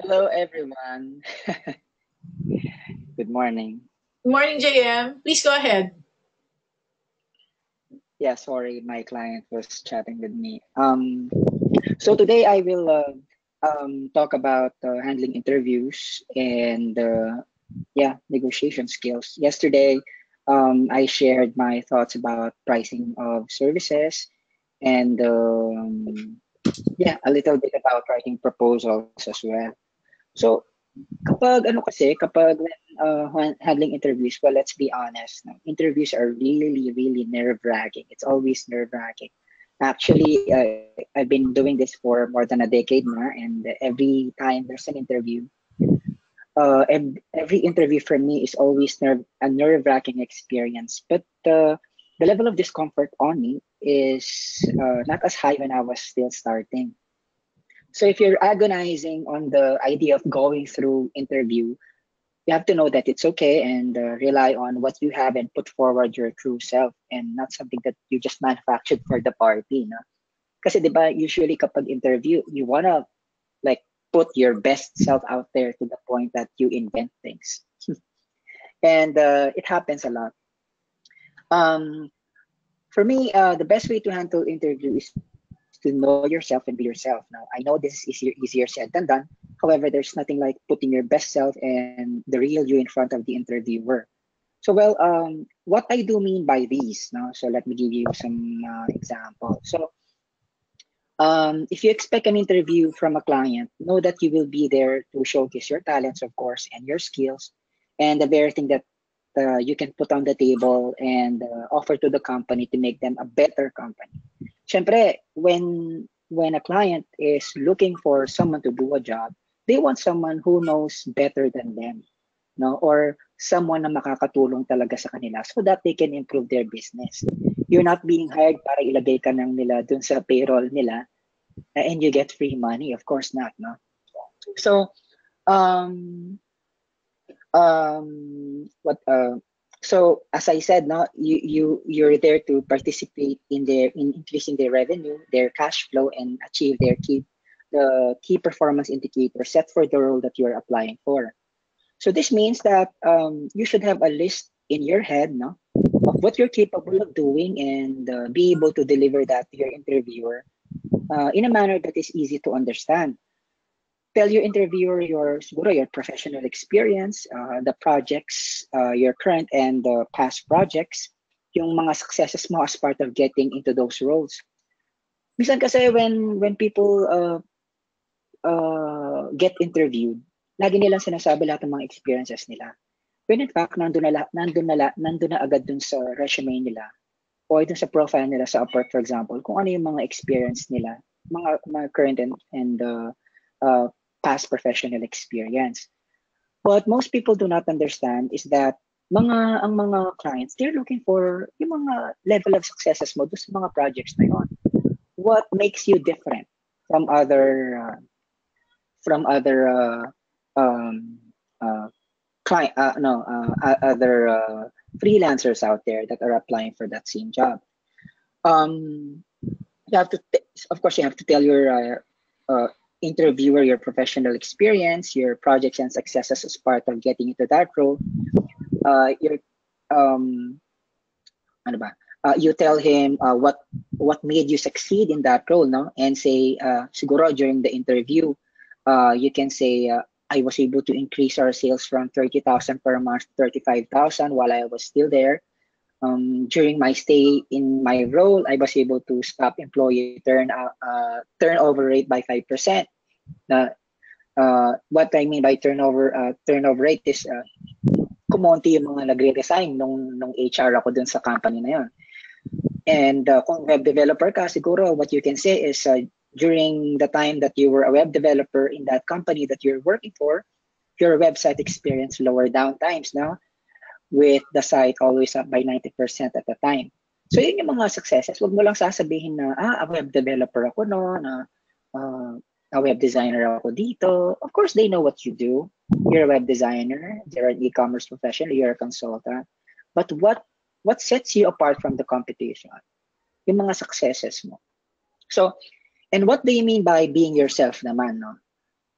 Hello, everyone. Good morning. Good morning, JM. Please go ahead. Yeah, sorry, my client was chatting with me. So today I will talk about handling interviews and negotiation skills. Yesterday, I shared my thoughts about pricing of services and a little bit about writing proposals as well. So kapag handling interviews, well, let's be honest, no? Interviews are really, really nerve-wracking. It's always nerve-wracking. Actually, I've been doing this for more than a decade now, and every time there's an interview, every interview for me is always a nerve-wracking experience. But the level of discomfort on me is not as high when I was still starting. So if you're agonizing on the idea of going through interview, you have to know that it's okay and rely on what you have and put forward your true self and not something that you just manufactured for the party, no? Kasi 'di ba usually kapag interview, you wanna like put your best self out there to the point that you invent things. And it happens a lot. Um, for me, the best way to handle interview is to know yourself and be yourself. Now, I know this is easier said than done. However, there's nothing like putting your best self and the real you in front of the interviewer. So, well, what I do mean by these, no? So let me give you some example. So, if you expect an interview from a client, know that you will be there to showcase your talents, of course, and your skills, and the very thing that you can put on the table and offer to the company to make them a better company. Siyempre, when a client is looking for someone to do a job, they want someone who knows better than them, no? Or someone na makakatulong talaga sa kanila so that they can improve their business. You're not being hired para ilagay ka ng nila dun sa payroll nila and you get free money. Of course not, no? So, um, what so as I said, no, you're there to participate in increasing their revenue, their cash flow, and achieve the key performance indicator set for the role that you're applying for. So this means that you should have a list in your head, no, of what you're capable of doing and be able to deliver that to your interviewer in a manner that is easy to understand. Tell your interviewer siguro your professional experience, the projects, your current and past projects, yung mga successes mo as part of getting into those roles. Minsan kasi when people get interviewed, lagi nilang sinasabi lahat ng mga experiences nila. When in fact, nandun na agad dun sa resume nila o dun sa profile nila sa Upwork, for example, kung ano yung mga experience nila, mga current and past professional experience. What most people do not understand is that ang mga clients, they're looking for yung mga level of successes mo doon sa mga projects na yon. What makes you different from other um, uh, client no other freelancers out there that are applying for that same job. Um, you have to, of course, you have to tell your interviewer your professional experience, your projects and successes as part of getting into that role. Your um, ano ba? You tell him what made you succeed in that role, no? And say, siguro during the interview, you can say, I was able to increase our sales from 30,000 per month to 35,000 while I was still there. During my stay in my role, I was able to stop employee turnover rate by 5%. What I mean by turnover rate is kumonti yung mga nagre-resign nung HR ako dun sa company na yon. And kung web developer ka, siguro what you can say is during the time that you were a web developer in that company that you're working for, your website experienced lower downtimes now with the site always up by 90% at the time. So yun yung mga successes. Huwag mo lang sasabihin na, a web developer ako no, na a web designer ako dito. Of course, they know what you do. You're a web designer, you're an e-commerce professional, you're a consultant. But what sets you apart from the competition? Yung mga successes mo. So, and what do you mean by being yourself naman, no?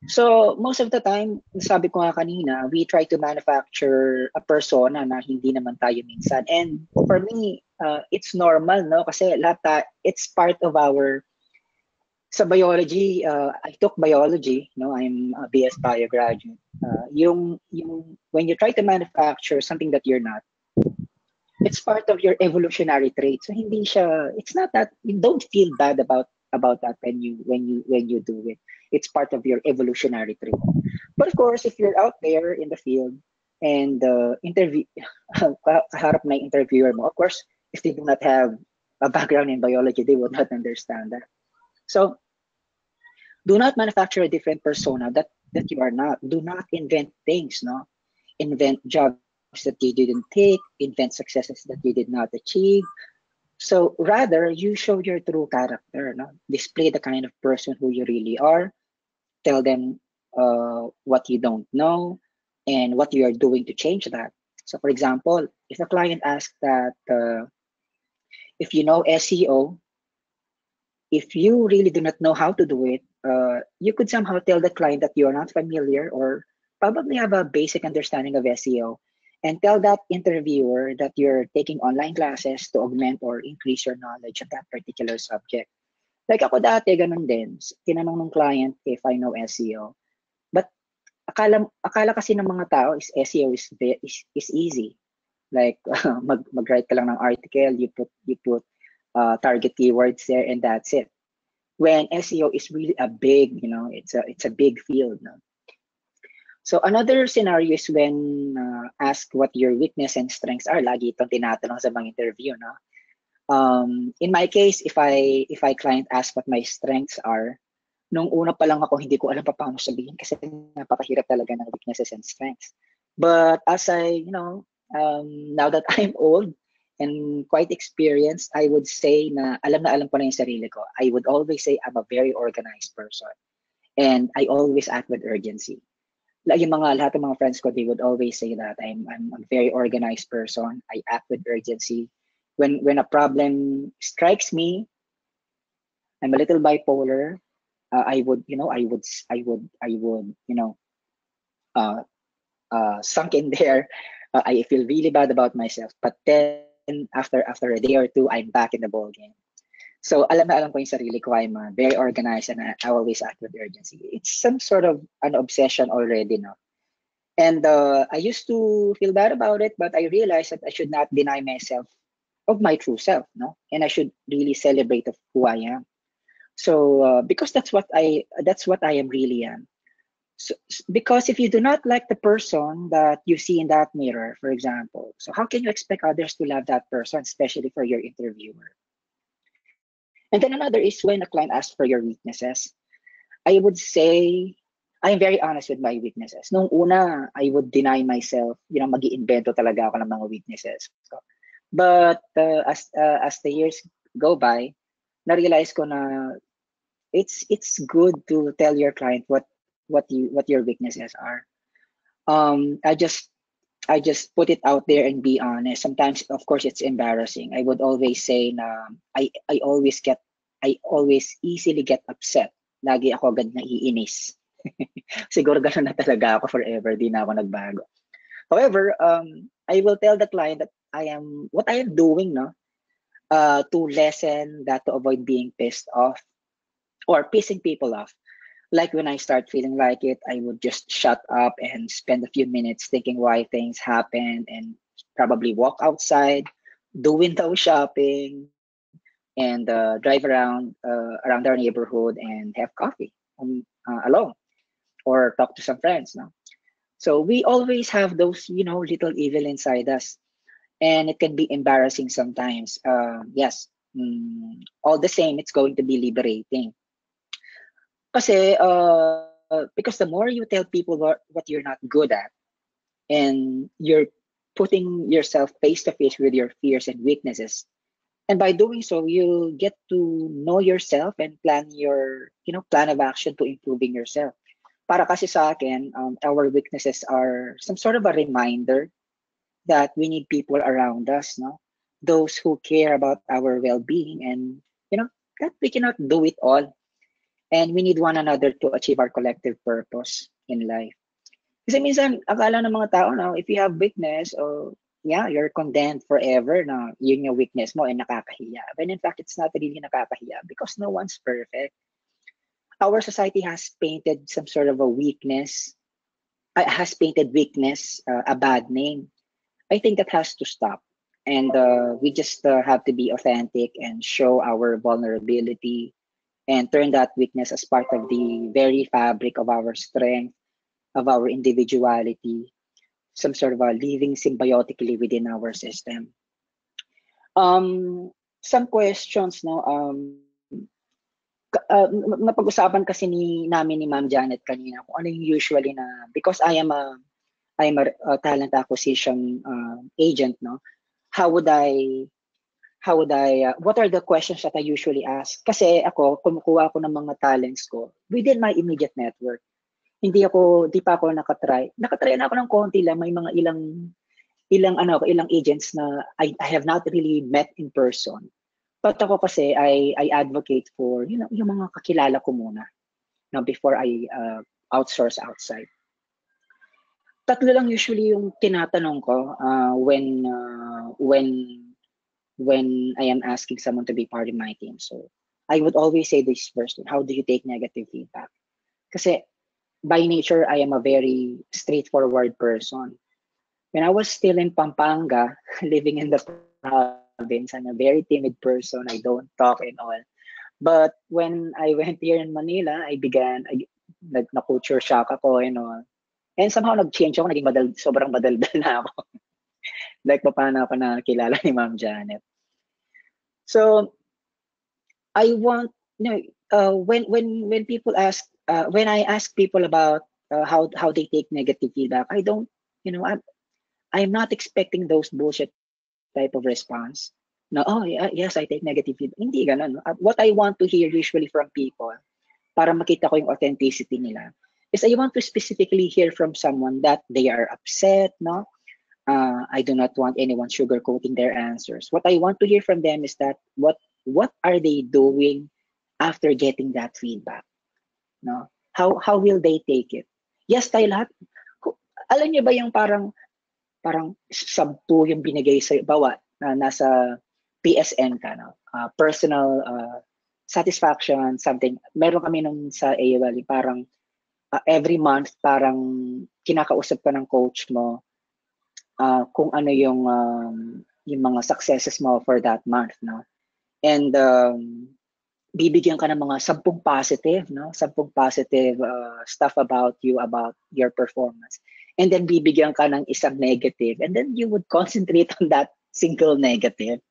So, most of the time, sabi ko nga kanina, we try to manufacture a persona na hindi naman tayo minsan. And for me, it's normal, no? Kasi it's part of our, sa biology, I took biology, no? I'm a BS Bio graduate. When you try to manufacture something that you're not, it's part of your evolutionary trait. So it's not that, you don't feel bad about that when you do it. It's part of your evolutionary trait. But of course, if you're out there in the field and kaharap na interviewer mo, of course, if they do not have a background in biology, they would not understand that. So do not manufacture a different persona that you are not. Do not invent things, no? Invent jobs that you didn't take, invent successes that you did not achieve. So rather, you show your true character, no? Display the kind of person who you really are. Tell them what you don't know and what you are doing to change that. So for example, if a client asks that if you know SEO, if you really do not know how to do it, you could somehow tell the client that you're not familiar or probably have a basic understanding of SEO and tell that interviewer that you're taking online classes to augment or increase your knowledge of that particular subject. Like ako dati, ganun din. Tinanong ng client if I know SEO. But akala kasi ng mga tao is SEO is easy. Like mag-write ka lang ng article, you put target keywords there, and that's it. When SEO is really a big, it's a big field. No? So another scenario is when ask what your weakness and strengths are. Lagi itong tinatanong sa mga interview, no? In my case, if I client ask what my strengths are, nung una pa lang ako, hindi ko alam pa paano sabihin kasi napakahirap talaga ng weaknesses and strengths. But as now that I'm old and quite experienced, I would say na alam ko na yung sarili ko. I would always say I'm a very organized person. And I always act with urgency. Lahat ng mga friends ko, they would always say that I'm a very organized person. I act with urgency. When a problem strikes me, I'm a little bipolar. I would sunk in there. I feel really bad about myself. But then after a day or two, I'm back in the ball game. So alam ko yung sarili ko. I'm very organized and I always act with urgency. It's some sort of an obsession already, no? And I used to feel bad about it, but I realized that I should not deny myself of my true self, no? And I should really celebrate of who I am. So because that's what I am really am. So, because if you do not like the person that you see in that mirror, for example, so how can you expect others to love that person, especially for your interviewer? And then another is when a client asks for your weaknesses. I would say I'm very honest with my weaknesses. Nung una, I would deny myself, mag-iimbento talaga ako ng mga weaknesses ko. But as the years go by, na-realize ko na it's good to tell your client what your weaknesses are. I just put it out there and be honest. Sometimes, of course, it's embarrassing. I would always say na I always easily get upset. Lagi ako agad naiinis. Siguro gano'n na talaga ako forever. Di na ako nagbago. However, I will tell the client that what I am doing, no, to lessen that, to avoid being pissed off or pissing people off. Like when I start feeling like it, I would just shut up and spend a few minutes thinking why things happen and probably walk outside, do window shopping, and drive around our neighborhood and have coffee alone or talk to some friends. No? So we always have those, little evil inside us, and it can be embarrassing sometimes. Yes, all the same, it's going to be liberating. Kasi, because the more you tell people what you're not good at, and you're putting yourself face to face with your fears and weaknesses, and by doing so, you'll get to know yourself and plan your, plan of action to improving yourself. Para kasi sa akin, our weaknesses are some sort of a reminder that we need people around us, no? Those who care about our well-being, and that we cannot do it all. And we need one another to achieve our collective purpose in life. Kasi minsan, akala ng mga tao, no, if you have weakness, you're condemned forever na yun yung weakness mo and nakakahiya. But in fact, it's not really nakakahiya because no one's perfect. Our society has painted some sort of a weakness, a bad name. I think that has to stop. And we just have to be authentic and show our vulnerability and turn that weakness as part of the very fabric of our strength, of our individuality, some sort of living symbiotically within our system. Some questions, no? Napag-usapan kasi namin ni Ma'am Janette kanina kung ano yung usually na, because I am a talent acquisition agent, no? What are the questions that I usually ask? Kasi ako, kumukuha ako ng mga talents ko within my immediate network. Di pa ako nakatry. Nakatry na ako ng konti lang. May mga ilang agents na I have not really met in person. But ako kasi, I advocate for, yung mga kakilala ko muna, before I outsource outside. Tatlo lang usually yung tinatanong ko when I am asking someone to be part of my team. So I would always say this first: how do you take negative feedback? Kasi by nature, I am a very straightforward person. When I was still in Pampanga, living in the province, I'm a very timid person. I don't talk and all. But when I went here in Manila, na-culture shock ako and all. And somehow nag-change ako, sobrang madaldal na ako. Like, paano ako nakilala ni Ma'am Janette. So, I want, when people ask, when I ask people about how they take negative feedback, I don't, I'm not expecting those bullshit type of response. No, yes, I take negative feedback. Hindi ganun. What I want to hear usually from people, para makita ko yung authenticity nila, is I want to specifically hear from someone that they are upset, no? I do not want anyone sugarcoating their answers. What I want to hear from them is that what are they doing after getting that feedback? No? How will they take it? Yes, tayo lahat. Alam niyo ba yung parang 10 yung binigay sa bawa na nasa PSN ka, no? Personal satisfaction, something. Meron kami nung sa AOL, parang every month, parang kinakausap ka ng coach mo kung ano yung mga successes mo for that month, no? And bibigyan ka ng mga 10 positive, no? 10 positive stuff about you, about your performance. And then bibigyan ka ng isang negative, and then you would concentrate on that single negative.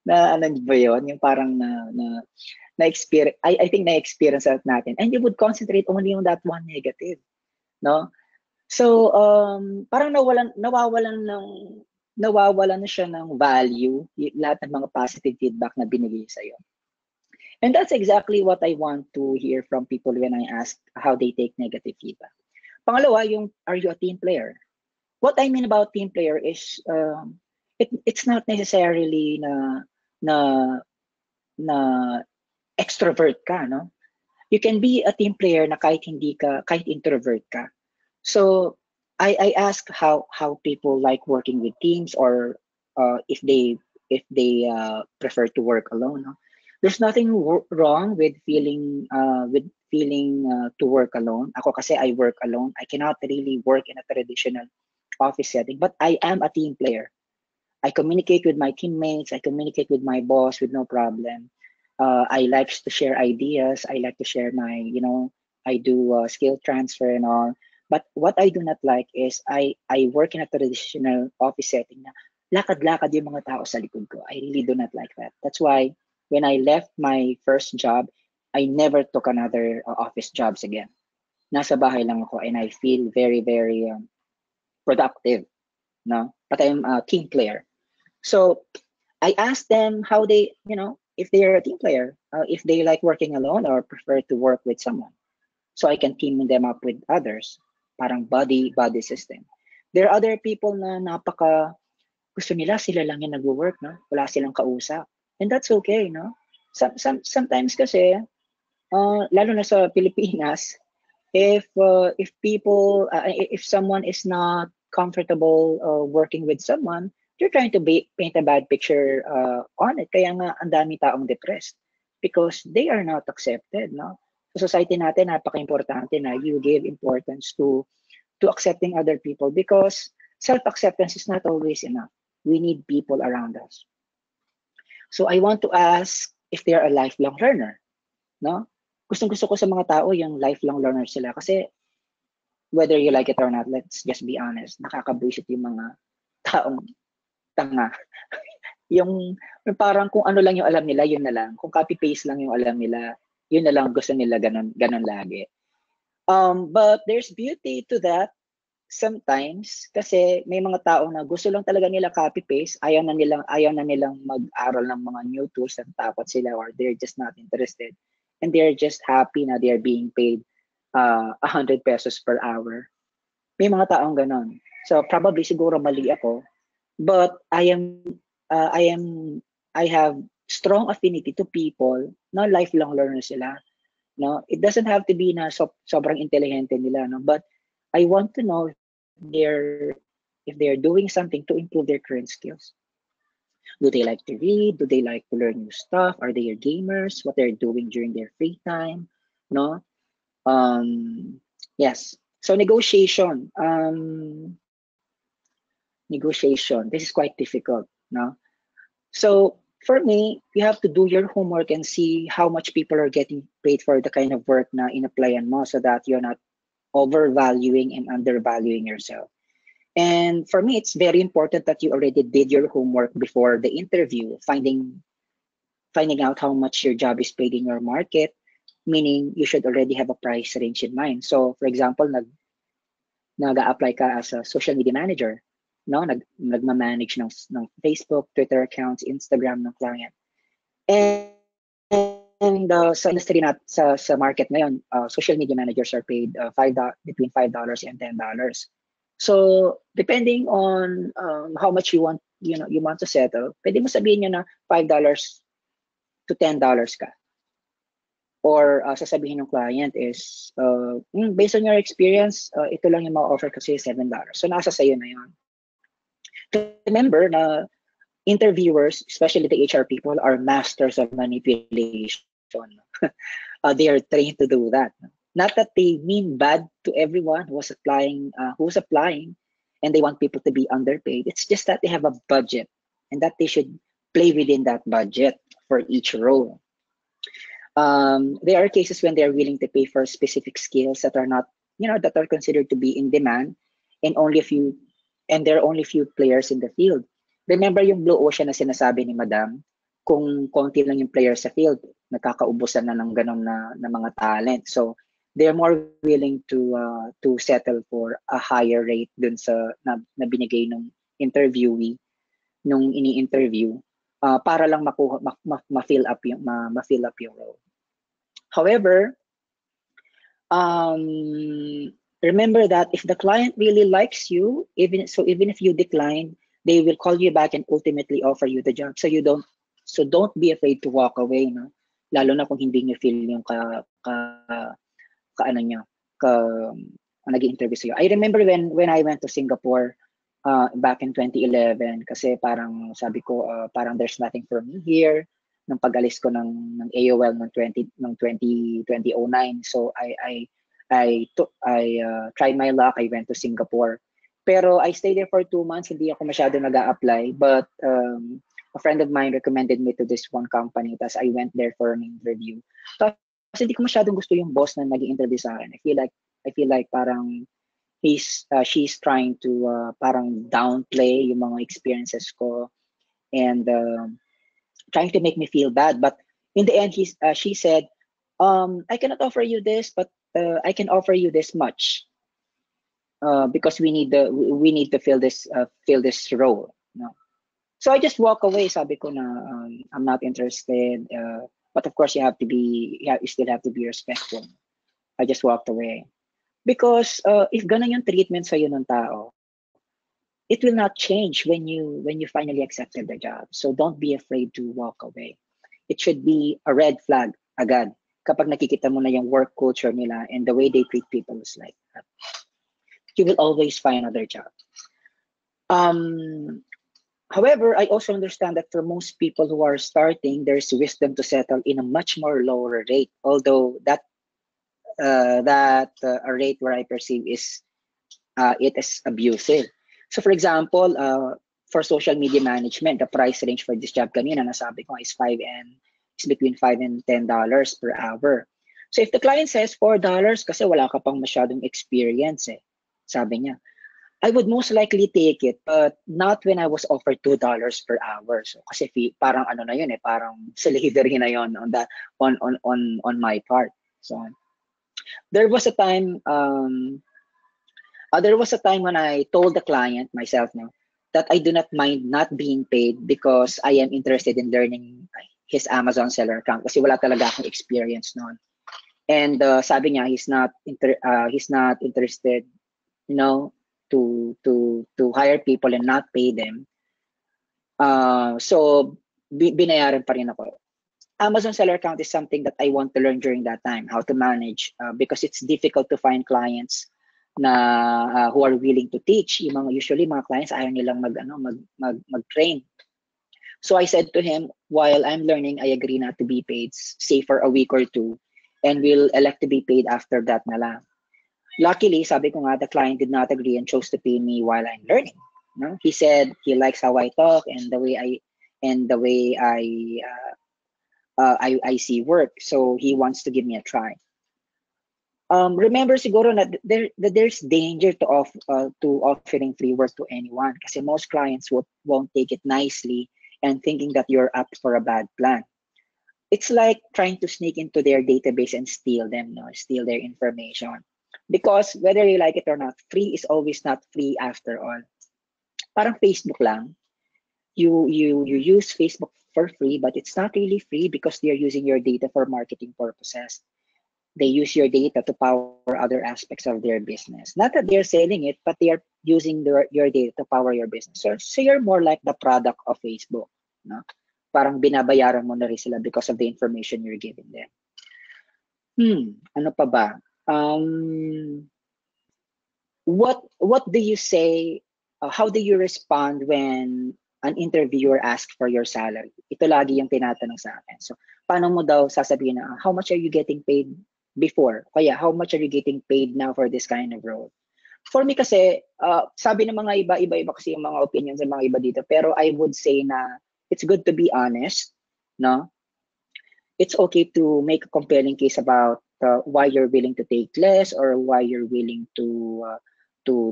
Na ano ba yun? Yung parang na-experience, I think na-experience out natin. And you would concentrate only on that one negative, no? So, parang nawawalan na siya ng value, lahat ng mga positive feedback na binigay sa'yo. And that's exactly what I want to hear from people when I ask how they take negative feedback. Pangalawa, are you a team player? What I mean about team player is, it's not necessarily na extrovert ka, no? You can be a team player na kahit introvert ka. So I ask how people like working with teams, or if they prefer to work alone. No? There's nothing wrong with feeling to work alone. Ako kasi I work alone. I cannot really work in a traditional office setting, but I am a team player. I communicate with my teammates. I communicate with my boss with no problem. I like to share ideas. I like to share I do skill transfer and all. But what I do not like is I work in a traditional office setting na lakad-lakad yung mga tao sa likod ko. I really do not like that. That's why when I left my first job, I never took another office jobs again. Nasa bahay lang ako, and I feel very, very productive. No? But I'm a team player. So I asked them how they, if they are a team player, if they like working alone or prefer to work with someone. So I can team them up with others. Parang buddy system. There are other people na gusto nila sila lang yung nagwo-work, no? Wala silang kausap. And that's okay, no? Sometimes kasi, lalo na sa Pilipinas, if someone is not comfortable working with someone, you're trying to paint a bad picture on it. Kaya nga ang dami taong depressed because they are not accepted, no? Sa society natin, napaka-importante na you give importance to accepting other people, because self-acceptance is not always enough. We need people around us. So I want to ask if they are a lifelong learner, no? Gustong-gusto ko sa mga tao yung lifelong learner sila, kasi whether you like it or not, let's just be honest, nakakabuisit yung mga taong tanga. yung parang kung ano lang yung alam nila, yun na lang. Kung copy-paste lang yung alam nila, yun na lang gusto nila, ganun lagi. But there's beauty to that sometimes, kasi may mga tao na gusto lang talaga nila copy-paste, ayaw na nilang mag-aral ng mga new tools, at takot sila, or they're just not interested. And they're just happy na they're being paid 100 pesos per hour. May mga taong ganon. So probably siguro mali ako, but I have strong affinity to people na lifelong learners sila. No, it doesn't have to be na sobrang intelligente nila, no, but I want to know if they're doing something to improve their current skills. Do they like to read? Do they like to learn new stuff? Are they gamers? What they're doing during their free time? No? Yes. So negotiation. Negotiation. This is quite difficult. No? So for me, you have to do your homework and see how much people are getting paid for the kind of work na in-applyan mo, so that you're not overvaluing and undervaluing yourself. And for me, it's very important that you already did your homework before the interview, finding out how much your job is paid in your market, meaning you should already have a price range in mind. So, for example, nag-apply ka as a social media manager, no? Nagma-manage ng Facebook, Twitter accounts, Instagram ng client. And sa industry sa market ngayon, social media managers are paid between $5 and $10. So depending on how much you want to settle, pwede mo sabihin nyo na $5 to $10 ka. Or sasabihin ng client is, based on your experience, ito lang yung ma-offer kasi $7. So nasa sayo na yun. Remember na interviewers, especially the HR people, are masters of manipulation. They are trained to do that. Not that they mean bad to everyone who's applying, and they want people to be underpaid. It's just that they have a budget, and that they should play within that budget for each role. There are cases when they are willing to pay for specific skills that are not, that are considered to be in demand, and there are only few players in the field. Remember yung blue ocean na sinasabi ni Madam? kung konti lang yung player sa field, nakakaubusan na ng ganun na mga talent. So they're more willing to settle for a higher rate dun sa na binigay ng interviewee nung ini-interview para lang makuha ma-fill up yung ma-fill up yung role. However, remember that if the client really likes you, even if you decline, they will call you back and ultimately offer you the job. So don't be afraid to walk away, no? Lalo na kung hindi niyo feel yung ano niyo, nag-interview sa'yo. I remember when I went to Singapore back in 2011 kasi parang sabi ko parang there's nothing for me here nung pag-alis ko ng AOL ng 2009. So I tried my luck. I went to Singapore. Pero I stayed there for 2 months. Hindi ako masyado nag-a-apply. But a friend of mine recommended me to this one company. Tapos I went there for an interview. Tapos hindi ko masyadong gusto yung boss na nag-interview sa akin. I feel like parang she's trying to parang downplay yung mga experiences ko and trying to make me feel bad. But in the end, she said, I cannot offer you this, but I can offer you this much because we need to fill this role. No? So I just walk away. Sabi ko na I'm not interested. But of course, you still have to be respectful. I just walked away because if ganun yung treatment sa ng tao, it will not change when you finally accepted the job. So don't be afraid to walk away. It should be a red flag agad kapag nakikita mo na yung work culture nila and the way they treat people is like that. You will always find another job. However, I also understand that for most people who are starting, there's wisdom to settle in a much more lower rate. Although that a rate where I perceive it is abusive. So for example, for social media management, the price range for this job kanina nasabi ko is between $5 and $10 per hour. So if the client says $4 kasi wala ka pang masyadong experience sabi niya, I would most likely take it, but not when I was offered $2 per hour. So kasi parang ano na yun parang slavery na yun on my part. So there was a time when I told the client myself that I do not mind not being paid because I am interested in learning his Amazon seller account kasi wala talaga akong experience noon. And sabi niya he's not interested, to hire people and not pay them. So binayaran pa rin ako. Amazon seller account is something that I want to learn during that time, how to manage because it's difficult to find clients na who are willing to teach. Usually mga clients ayaw nilang mag-train. So I said to him, while I'm learning, I agree not to be paid, say for a week or 2, and will elect to be paid after that na lang. Luckily, sabi ko nga, the client did not agree and chose to pay me while I'm learning. No? He said he likes how I talk and the way I see work, so he wants to give me a try. Remember siguro na there's danger to offering free work to anyone kasi most clients won't take it nicely and thinking that you're up for a bad plan. It's like trying to sneak into their database and steal their information. Because whether you like it or not, free is always not free after all. Parang Facebook lang. You use Facebook for free, but it's not really free because they're using your data for marketing purposes. They use your data to power other aspects of their business. Not that they're selling it, but they are using your data to power your business. So you're more like the product of Facebook. No? Parang binabayaran mo na rin sila because of the information you're giving them. Ano pa ba? What do you say? How do you respond when an interviewer asks for your salary? Ito lagi yung tinatanong sa akin. So, paano mo daw sasabihin na, how much are you getting paid before? Kaya, how much are you getting paid now for this kind of role? For me kasi, sabi ng mga iba kasi yung mga opinions ng mga iba dito. Pero I would say na it's good to be honest, no? It's okay to make a compelling case about why you're willing to take less or why you're willing to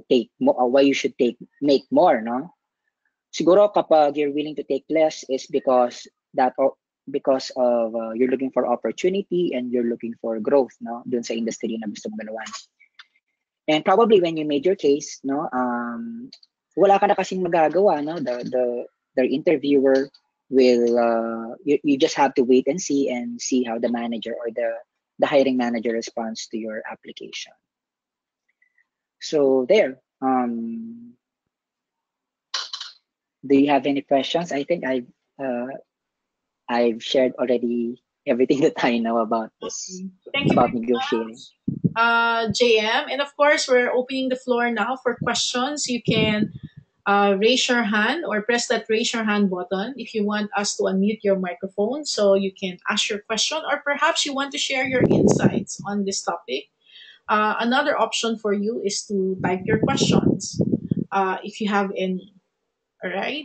take more, or why you should make more, no? Siguro kapag you're willing to take less is because because of you're looking for opportunity and you're looking for growth, no, dun sa industry na gusto mong galawan. And probably when you made your case, no, wala ka na kasing magagawa, no, the interviewer will you just have to wait and see how the manager or the hiring manager responds to your application. So there. Do you have any questions? I think I've shared already everything that I know about this, Thank you about very negotiating. much, JM. And of course, we're opening the floor now for questions. You can raise your hand or press that raise your hand button if you want us to unmute your microphone so you can ask your question, or perhaps you want to share your insights on this topic. Another option for you is to type your questions if you have any. All right.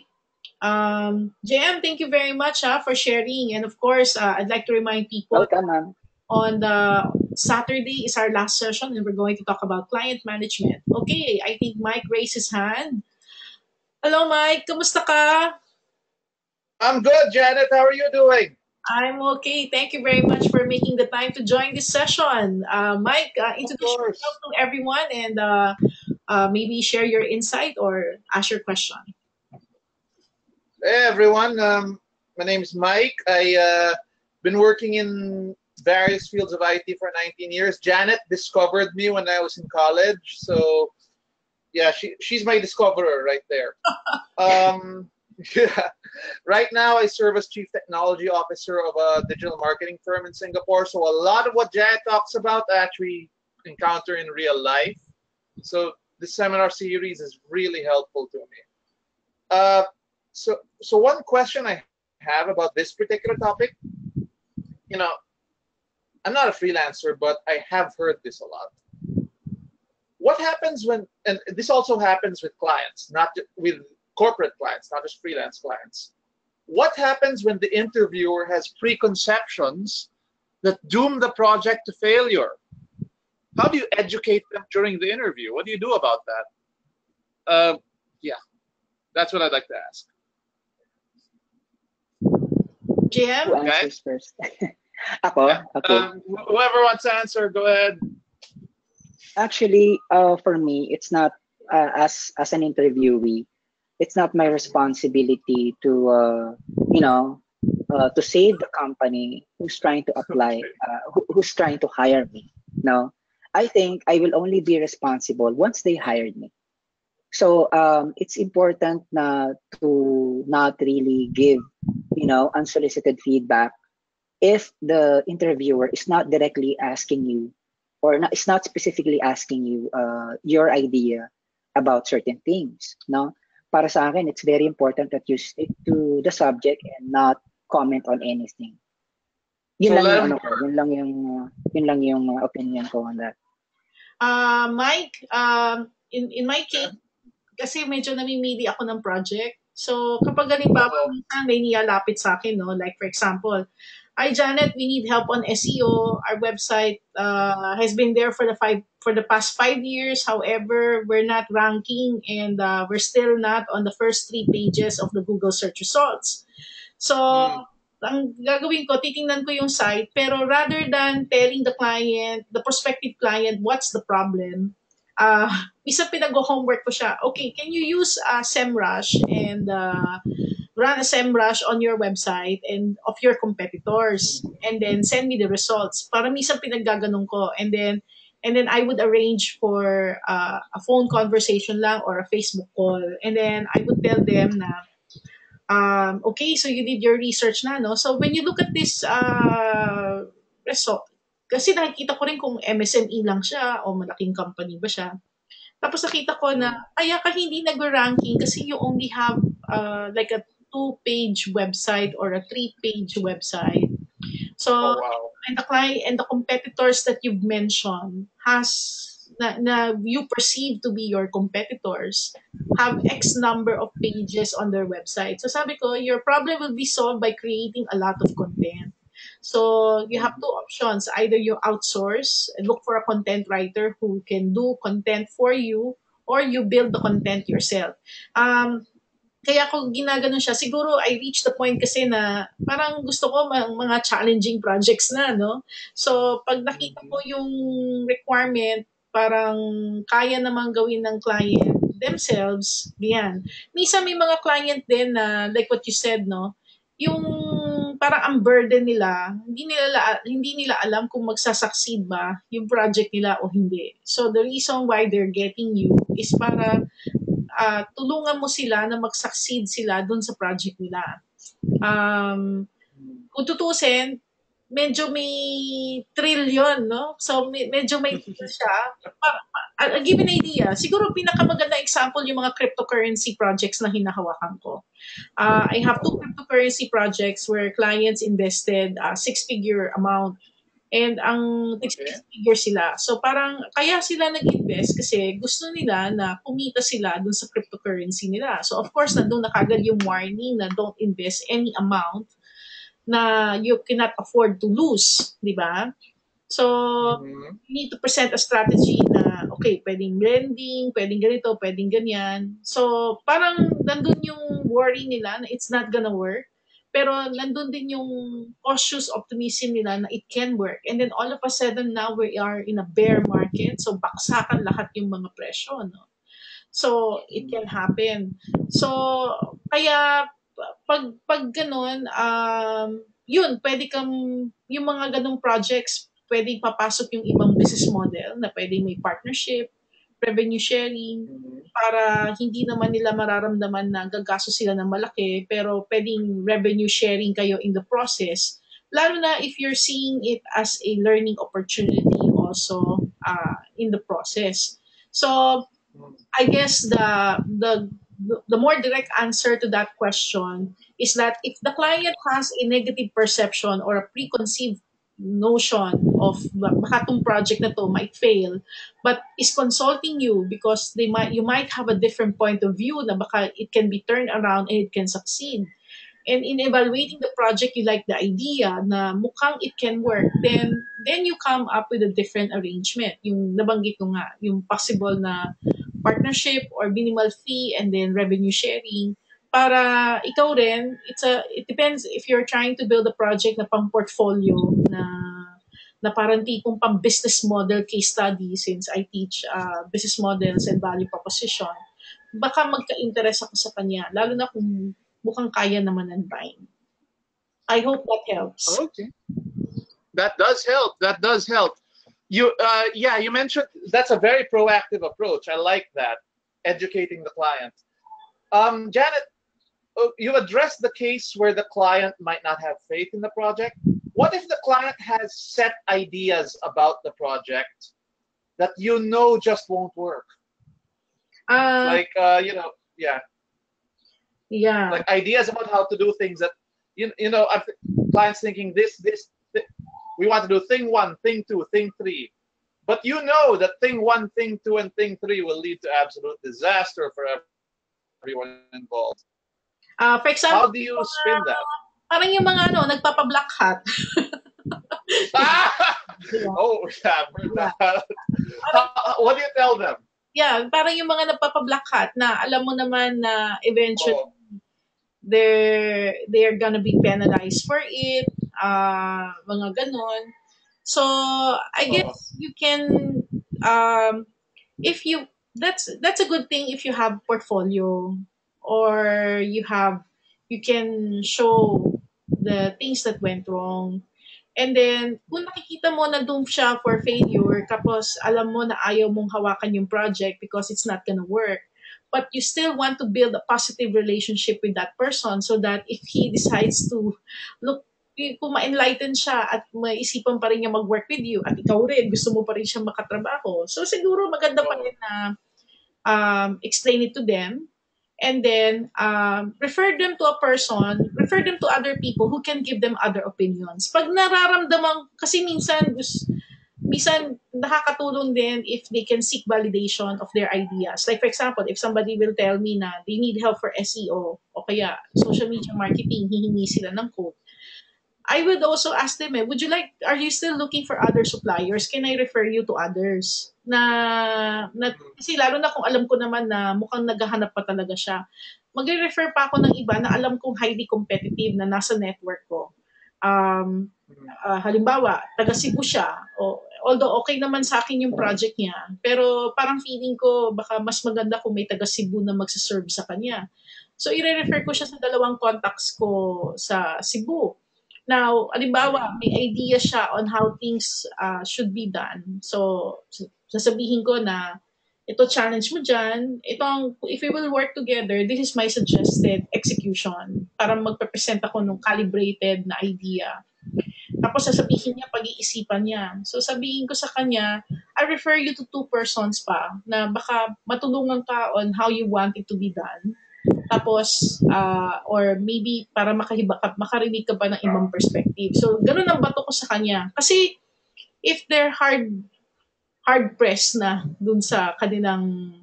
JM, thank you very much for sharing. And of course, I'd like to remind people Welcome, ma'am. on the Saturday is our last session and we're going to talk about client management. Okay, I think Mike raised his hand. Hello, Mike. Kamusta ka? I'm good, Janet. How are you doing? I'm okay. Thank you very much for making the time to join this session. Mike, Of introduce yourself course. to everyone and maybe share your insight or ask your question. Hey, everyone. My name is Mike. I been working in various fields of IT for 19 years. Janet discovered me when I was in college, so yeah, she's my discoverer right there. Um, yeah. Right now, I serve as Chief Technology Officer of a digital marketing firm in Singapore. So a lot of what Janet talks about, I actually encounter in real life. So this seminar series is really helpful to me. So one question I have about this particular topic, you know, I'm not a freelancer, but I have heard this a lot. What happens when, and this also happens with clients, not with corporate clients, not just freelance clients. What happens when the interviewer has preconceptions that doom the project to failure? How do you educate them during the interview? What do you do about that? Yeah, that's what I'd like to ask. JM? Who answers first? Ako? Yeah. Okay. Whoever wants to answer, go ahead. Actually, for me, it's not as an interviewee. It's not my responsibility to to save the company who's trying to apply, who's trying to hire me. No, I think I will only be responsible once they hired me. So it's important to not really give unsolicited feedback if the interviewer is not directly asking you or not, is not specifically asking you your idea about certain things. No, para sa akin, it's very important that you stick to the subject and not comment on anything. Yun So lang let yung him ano ko, yun lang yung opinion ko on that. Mike, in my case, kasi medyo namimili ako ng project. So, kapag halimbawa, minsan may niyalapit sa akin, no? Like, for example, hi, Janet, we need help on SEO. Our website has been there for the past 5 years. However, we're not ranking and we're still not on the first 3 pages of the Google search results. So, ang gagawin ko, titingnan ko yung site, pero rather than telling the prospective client, what's the problem, isa pinag-homework ko siya. Okay, can you use SEMrush and run a SEMrush on your website and of your competitors and then send me the results. Para minsan pinaggaganong ko and then I would arrange for a phone conversation lang or a Facebook call and then I would tell them na okay, so you did your research na, no? So when you look at this result, kasi nakikita ko rin kung MSME lang siya o malaking company ba siya. Tapos nakita ko na kaya ka hindi nag-ranking kasi you only have like a 2-page website or a 3-page website. So, and the client and the competitors that you've mentioned na you perceive to be your competitors have X number of pages on their website. So sabi ko, your problem will be solved by creating a lot of content. So you have 2 options. Either you outsource and look for a content writer who can do content for you, or you build the content yourself. kaya ako ginaganon siya. Siguro I reached the point kasi na parang gusto ko mga challenging projects na, no? So, pag nakita ko yung requirement, parang kaya namang gawin ng client themselves, yan. Minsan may mga client din na, like what you said, no? Yung parang ang burden nila, hindi nila alam kung magsasucceed ba yung project nila o hindi. So, the reason why they're getting you is para tulungan mo sila na mag-succeed sila dun sa project nila. Kung tutusin, medyo may thrill yun, no? So, medyo may thrill siya. I'll give you an idea. Siguro pinakamaganda example yung mga cryptocurrency projects na hinahawakan ko. I have 2 cryptocurrency projects where clients invested a 6-figure amount. And ang figure sila. So parang kaya sila nag-invest kasi gusto nila na kumita sila dun sa cryptocurrency nila. So of course, nandun na kagad yung warning na don't invest any amount na you cannot afford to lose, di ba? So, you need to present a strategy na, okay, pwedeng lending, pwedeng ganito, pwedeng ganyan. So, parang nandun yung worry nila na it's not gonna work. Pero nandun din yung cautious optimism nila na it can work. And then all of a sudden now we are in a bear market. So, baksakan lahat yung mga presyo, no? So, it can happen. So, kaya pag ganun, yun, pwede kang, yung mga ganung projects, pwedeng papasok yung ibang business model na pwedeng may partnership, revenue sharing, para hindi naman nila mararamdaman na gagastos sila ng malaki, pero pwedeng revenue sharing kayo in the process. Lalo na if you're seeing it as a learning opportunity also in the process. So, I guess the more direct answer to that question is that if the client has a negative perception or a preconceived notion of baka tong project na to might fail, but is consulting you because you might have a different point of view na baka it can be turned around and it can succeed. And in evaluating the project, you like the idea na mukhang it can work, then you come up with a different arrangement. Yung nabanggit ko nga, yung possible na partnership or minimal fee and then revenue sharing para ikaw rin, it depends if you're trying to build a project na pang portfolio na parang tipong pang business model case study since I teach business models and value proposition. Baka magka-interest ako sa kanya, lalo na kung mukhang kaya naman ng time. I hope that helps. Okay. That does help. That does help. You mentioned that's a very proactive approach. I like that, educating the client. Janet, you addressed the case where the client might not have faith in the project. What if the client has set ideas about the project that just won't work? Yeah. Like ideas about how to do things that clients thinking this we want to do thing 1, thing 2, thing 3, but that thing 1, thing 2, and thing 3 will lead to absolute disaster for everyone involved. For example, how do you spin that? Parang yung mga nagpapa-black hat. Oh, yeah. What do you tell them? Yeah, parang yung mga nagpapa-black hat na alam mo naman na eventually they're gonna be penalized for it, mga ganon. So I guess you can if you that's a good thing if you have portfolio or you can show the things that went wrong. And then, kung nakikita mo na doon siya for failure, tapos alam mo na ayaw mong hawakan yung project because it's not gonna work, but you still want to build a positive relationship with that person so that if he decides to look, kung ma-enlighten siya at maisipan pa rin niya mag-work with you at ikaw rin, gusto mo pa rin siya makatrabaho. So siguro maganda pa rin na explain it to them and then refer them to other people who can give them other opinions. Pag nararamdaman, kasi minsan nakakatulong din if they can seek validation of their ideas. Like for example, if somebody will tell me na they need help for SEO o kaya social media marketing, hihingi sila ng code, I would also ask them, are you still looking for other suppliers? Can I refer you to others? Kasi lalo na kung alam ko naman na mukhang naghahanap pa talaga siya. magre-refer pa ako ng iba na alam kong highly competitive na nasa network ko. Halimbawa, taga Cebu siya. Although okay naman sa akin yung project niya, pero parang feeling ko baka mas maganda kung may taga Cebu na magsaserve sa kanya. So, i-refer ko siya sa dalawang contacts ko sa Cebu. Now, halimbawa, may idea siya on how things should be done. So, sasabihin ko na, ito challenge mo dyan, if we will work together, this is my suggested execution para magpe-present ako ng calibrated na idea. Tapos sasabihin niya, pag-iisipan niya. So sabihin ko sa kanya, I refer you to 2 persons pa na baka matulungan ka on how you want it to be done. Tapos, or maybe para makarinig ka pa ng ibang perspective. So, ganun ang bato ko sa kanya. Kasi, if they're hard-pressed na dun sa kanilang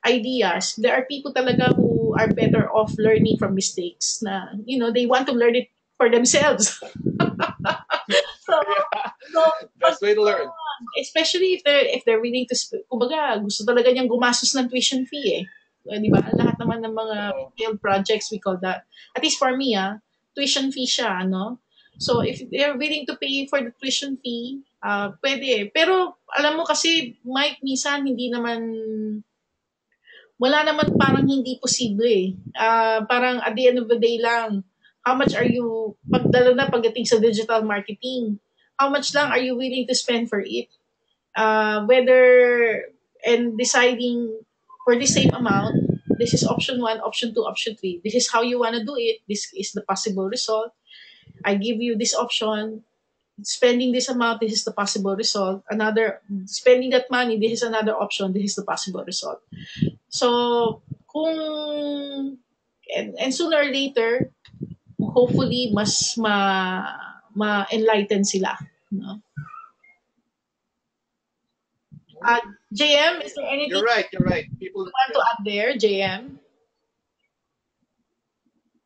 ideas, there are people talaga who are better off learning from mistakes na, they want to learn it for themselves. so, best way to learn. Especially if they're willing to, kumbaga, gusto talaga niyang gumastos ng tuition fee di ba? Lahat naman ng mga field projects, we call that. At least for me, tuition fee siya, no? So, if they're willing to pay for the tuition fee, pwede. Pero, alam mo kasi, Mike, minsan wala naman parang hindi posible. Parang at the end of the day lang, how much are you, pagdating sa digital marketing, how much lang are you willing to spend for it? And deciding for the same amount, this is option 1, option 2, option 3. This is how you want to do it. This is the possible result. I give you this option. Spending this amount, this is the possible result. Spending that money, this is another option. This is the possible result. So, and sooner or later, hopefully, mas ma-enlighten sila. No? JM, is there anything You're right. People you want to add there, JM?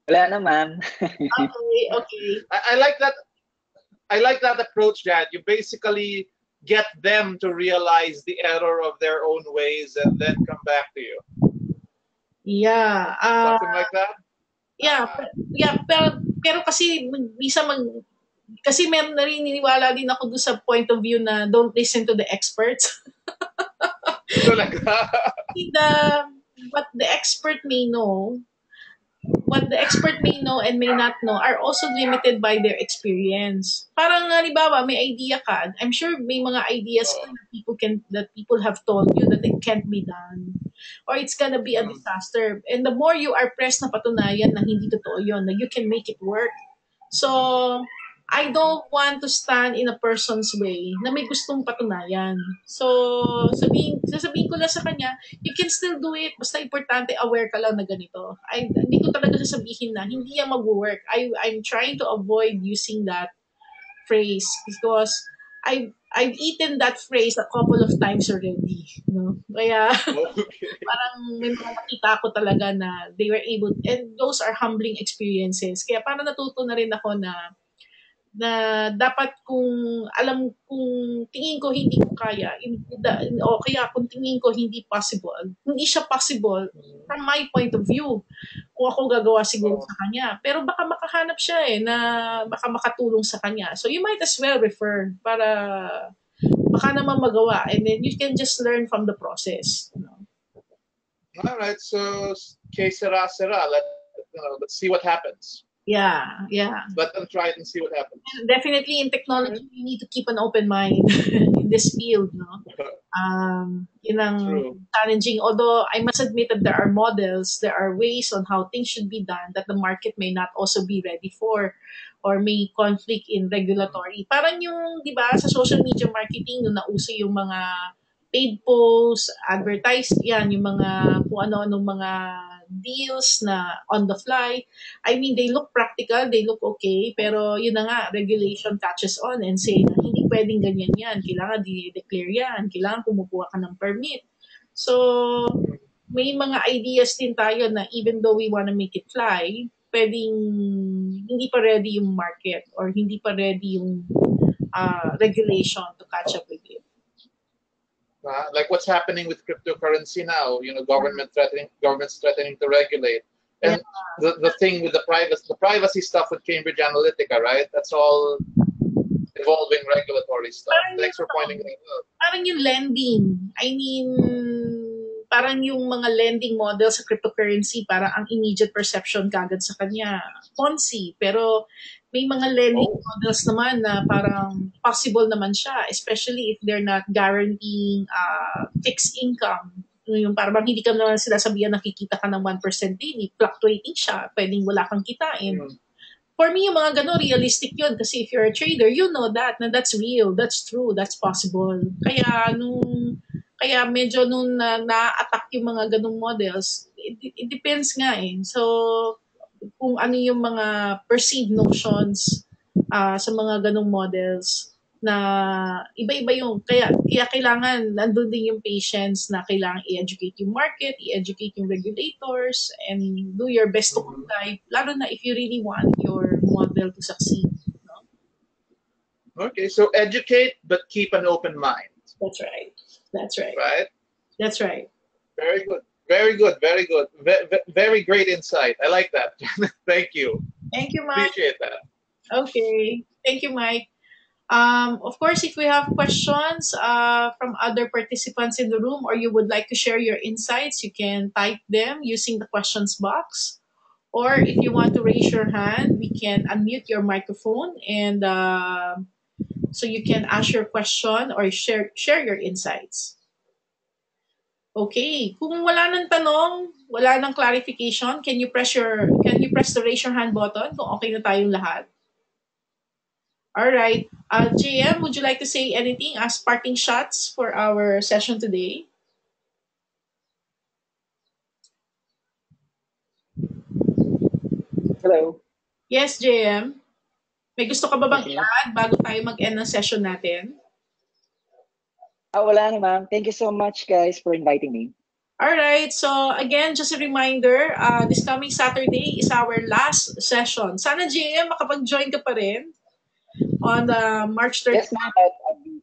Wala naman. Okay. I like that. I like that approach, Dad. You basically get them to realize the error of their own ways and then come back to you. Yeah. Something like that? Yeah. Pero kasi kasi meron na rin niniwala din ako doon sa point of view na don't listen to the experts. What the expert may know and may not know are also limited by their experience. Parang halimbawa, may idea ka. I'm sure may mga ideas that people have told you that it can't be done. Or it's gonna be a disaster. And the more you are pressed na patunayan na hindi totoo yun, na you can make it work. So, I don't want to stand in a person's way na may gustong patunayan. So, sasabihin ko lang sa kanya, you can still do it. Basta importante, aware ka lang na ganito. Hindi ko talaga sasabihin na hindi yan mag-work. I'm trying to avoid using that phrase because I've eaten that phrase a couple of times already. No? Kaya, parang may mga nakita ko talaga na they were able, and those are humbling experiences. Kaya parang natuto na rin ako na dapat kung tingin ko hindi ko kaya o kaya kung tingin ko hindi siya possible from my point of view kung ako gagawa siguro sa kanya, pero baka makahanap siya na baka makatulong sa kanya, so you might as well refer para baka naman magawa, and then you can just learn from the process, Alright, so que sera. Let's see what happens. Yeah. Let them try it and see what happens. Definitely in technology, you need to keep an open mind in this field, no? Yun ang challenging. Although I must admit that there are models, there are ways on how things should be done that the market may not also be ready for or may conflict in regulatory. Parang yung, di ba, sa social media marketing, nung nauso yung mga paid posts, advertise, yan, yung mga kung ano-ano mga deals na on the fly. I mean, they look practical, they look okay, pero yun na nga, regulation catches on and say na hindi pwedeng ganyan yan. Kailangan di-declare yan. Kailangan kumukuha ka ng permit. So, may mga ideas din tayo na even though we wanna make it fly, pwedeng hindi pa ready yung market or hindi pa ready yung regulation to catch up with it. Like what's happening with cryptocurrency now, governments threatening to regulate. Yeah. And the thing with the privacy stuff with Cambridge Analytica, right? That's all involving regulatory stuff. Parang yung, Thanks for pointing that out. parang yung lending. I mean, parang yung mga lending model sa cryptocurrency, parang ang immediate perception kagad sa kanya, Ponzi. Pero may mga lending models naman na parang possible naman siya, especially if they're not guaranteeing fixed income. Yung parang hindi ka naman sila sabihan nakikita ka ng 1% daily, fluctuating siya, pwedeng wala kang kitain. For me, yung mga gano'n, realistic yun. Kasi if you're a trader, you know that, na that's real, that's true, that's possible. Kaya medyo nung na-attack yung mga ganong models, it depends nga eh. So, kung ano yung mga perceived notions sa mga ganong models, na iba-iba yung, kaya kailangan, nandun din yung patience na kailangan i-educate yung market, i-educate yung regulators, and do your best to comply, lalo na if you really want your model to succeed. No? Okay, so educate, but keep an open mind. That's right. That's right. Right? That's right. Very good. Very good. Very good. Very great insight. I like that. Thank you. Thank you, Mike. Appreciate that. Okay. Thank you, Mike. Of course, if we have questions from other participants in the room or you would like to share your insights, you can type them using the questions box. Or if you want to raise your hand, we can unmute your microphone and so you can ask your question or share your insights. Okay, kung wala nang tanong, wala nang clarification, can you press the raise your hand button kung okay na tayong lahat? All right. JM, would you like to say anything as parting shots for our session today? Hello. Yes, JM. May gusto ka ba bang i-add bago tayo mag-end ng session natin? Wala na, ma'am. Thank you so much, guys, for inviting me. All right. So, again, just a reminder, this coming Saturday is our last session. Sana, JM, makapag-join ka pa rin on March 30th. Yes, ma'am.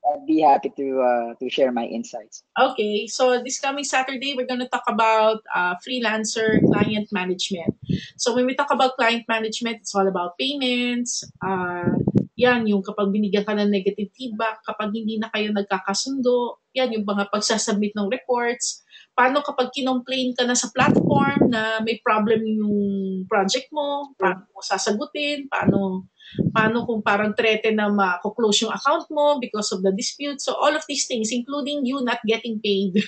I'd be happy to share my insights. Okay, so this coming Saturday, we're going to talk about freelancer client management. So when we talk about client management, it's all about payments. Yan, yung kapag binigyan ka ng negative feedback, kapag hindi na kayo nagkakasundo, yan, yung mga pagsasubmit ng reports. Paano kapag kinomplain ka na sa platform na may problem yung project mo, paano mo sasagutin, paano kung parang threaten na ma-close yung account mo because of the dispute. So all of these things, including you not getting paid.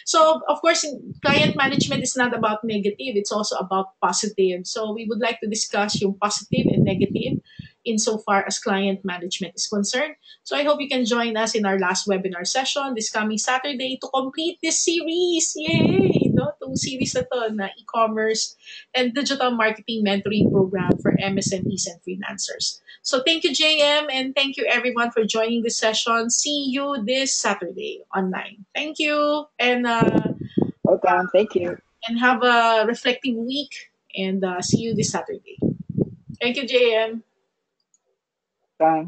So of course, client management is not about negative, it's also about positive. So we would like to discuss yung positive and negative insofar as client management is concerned. So I hope you can join us in our last webinar session this coming Saturday to complete this series. Yay! No? Itong series na to na e-commerce and digital marketing mentoring program for MSMEs and freelancers. So thank you, JM, and thank you everyone for joining this session. See you this Saturday online. Thank you, and Welcome. Thank you. And have a reflective week, and see you this Saturday. Thank you, JM. Bye.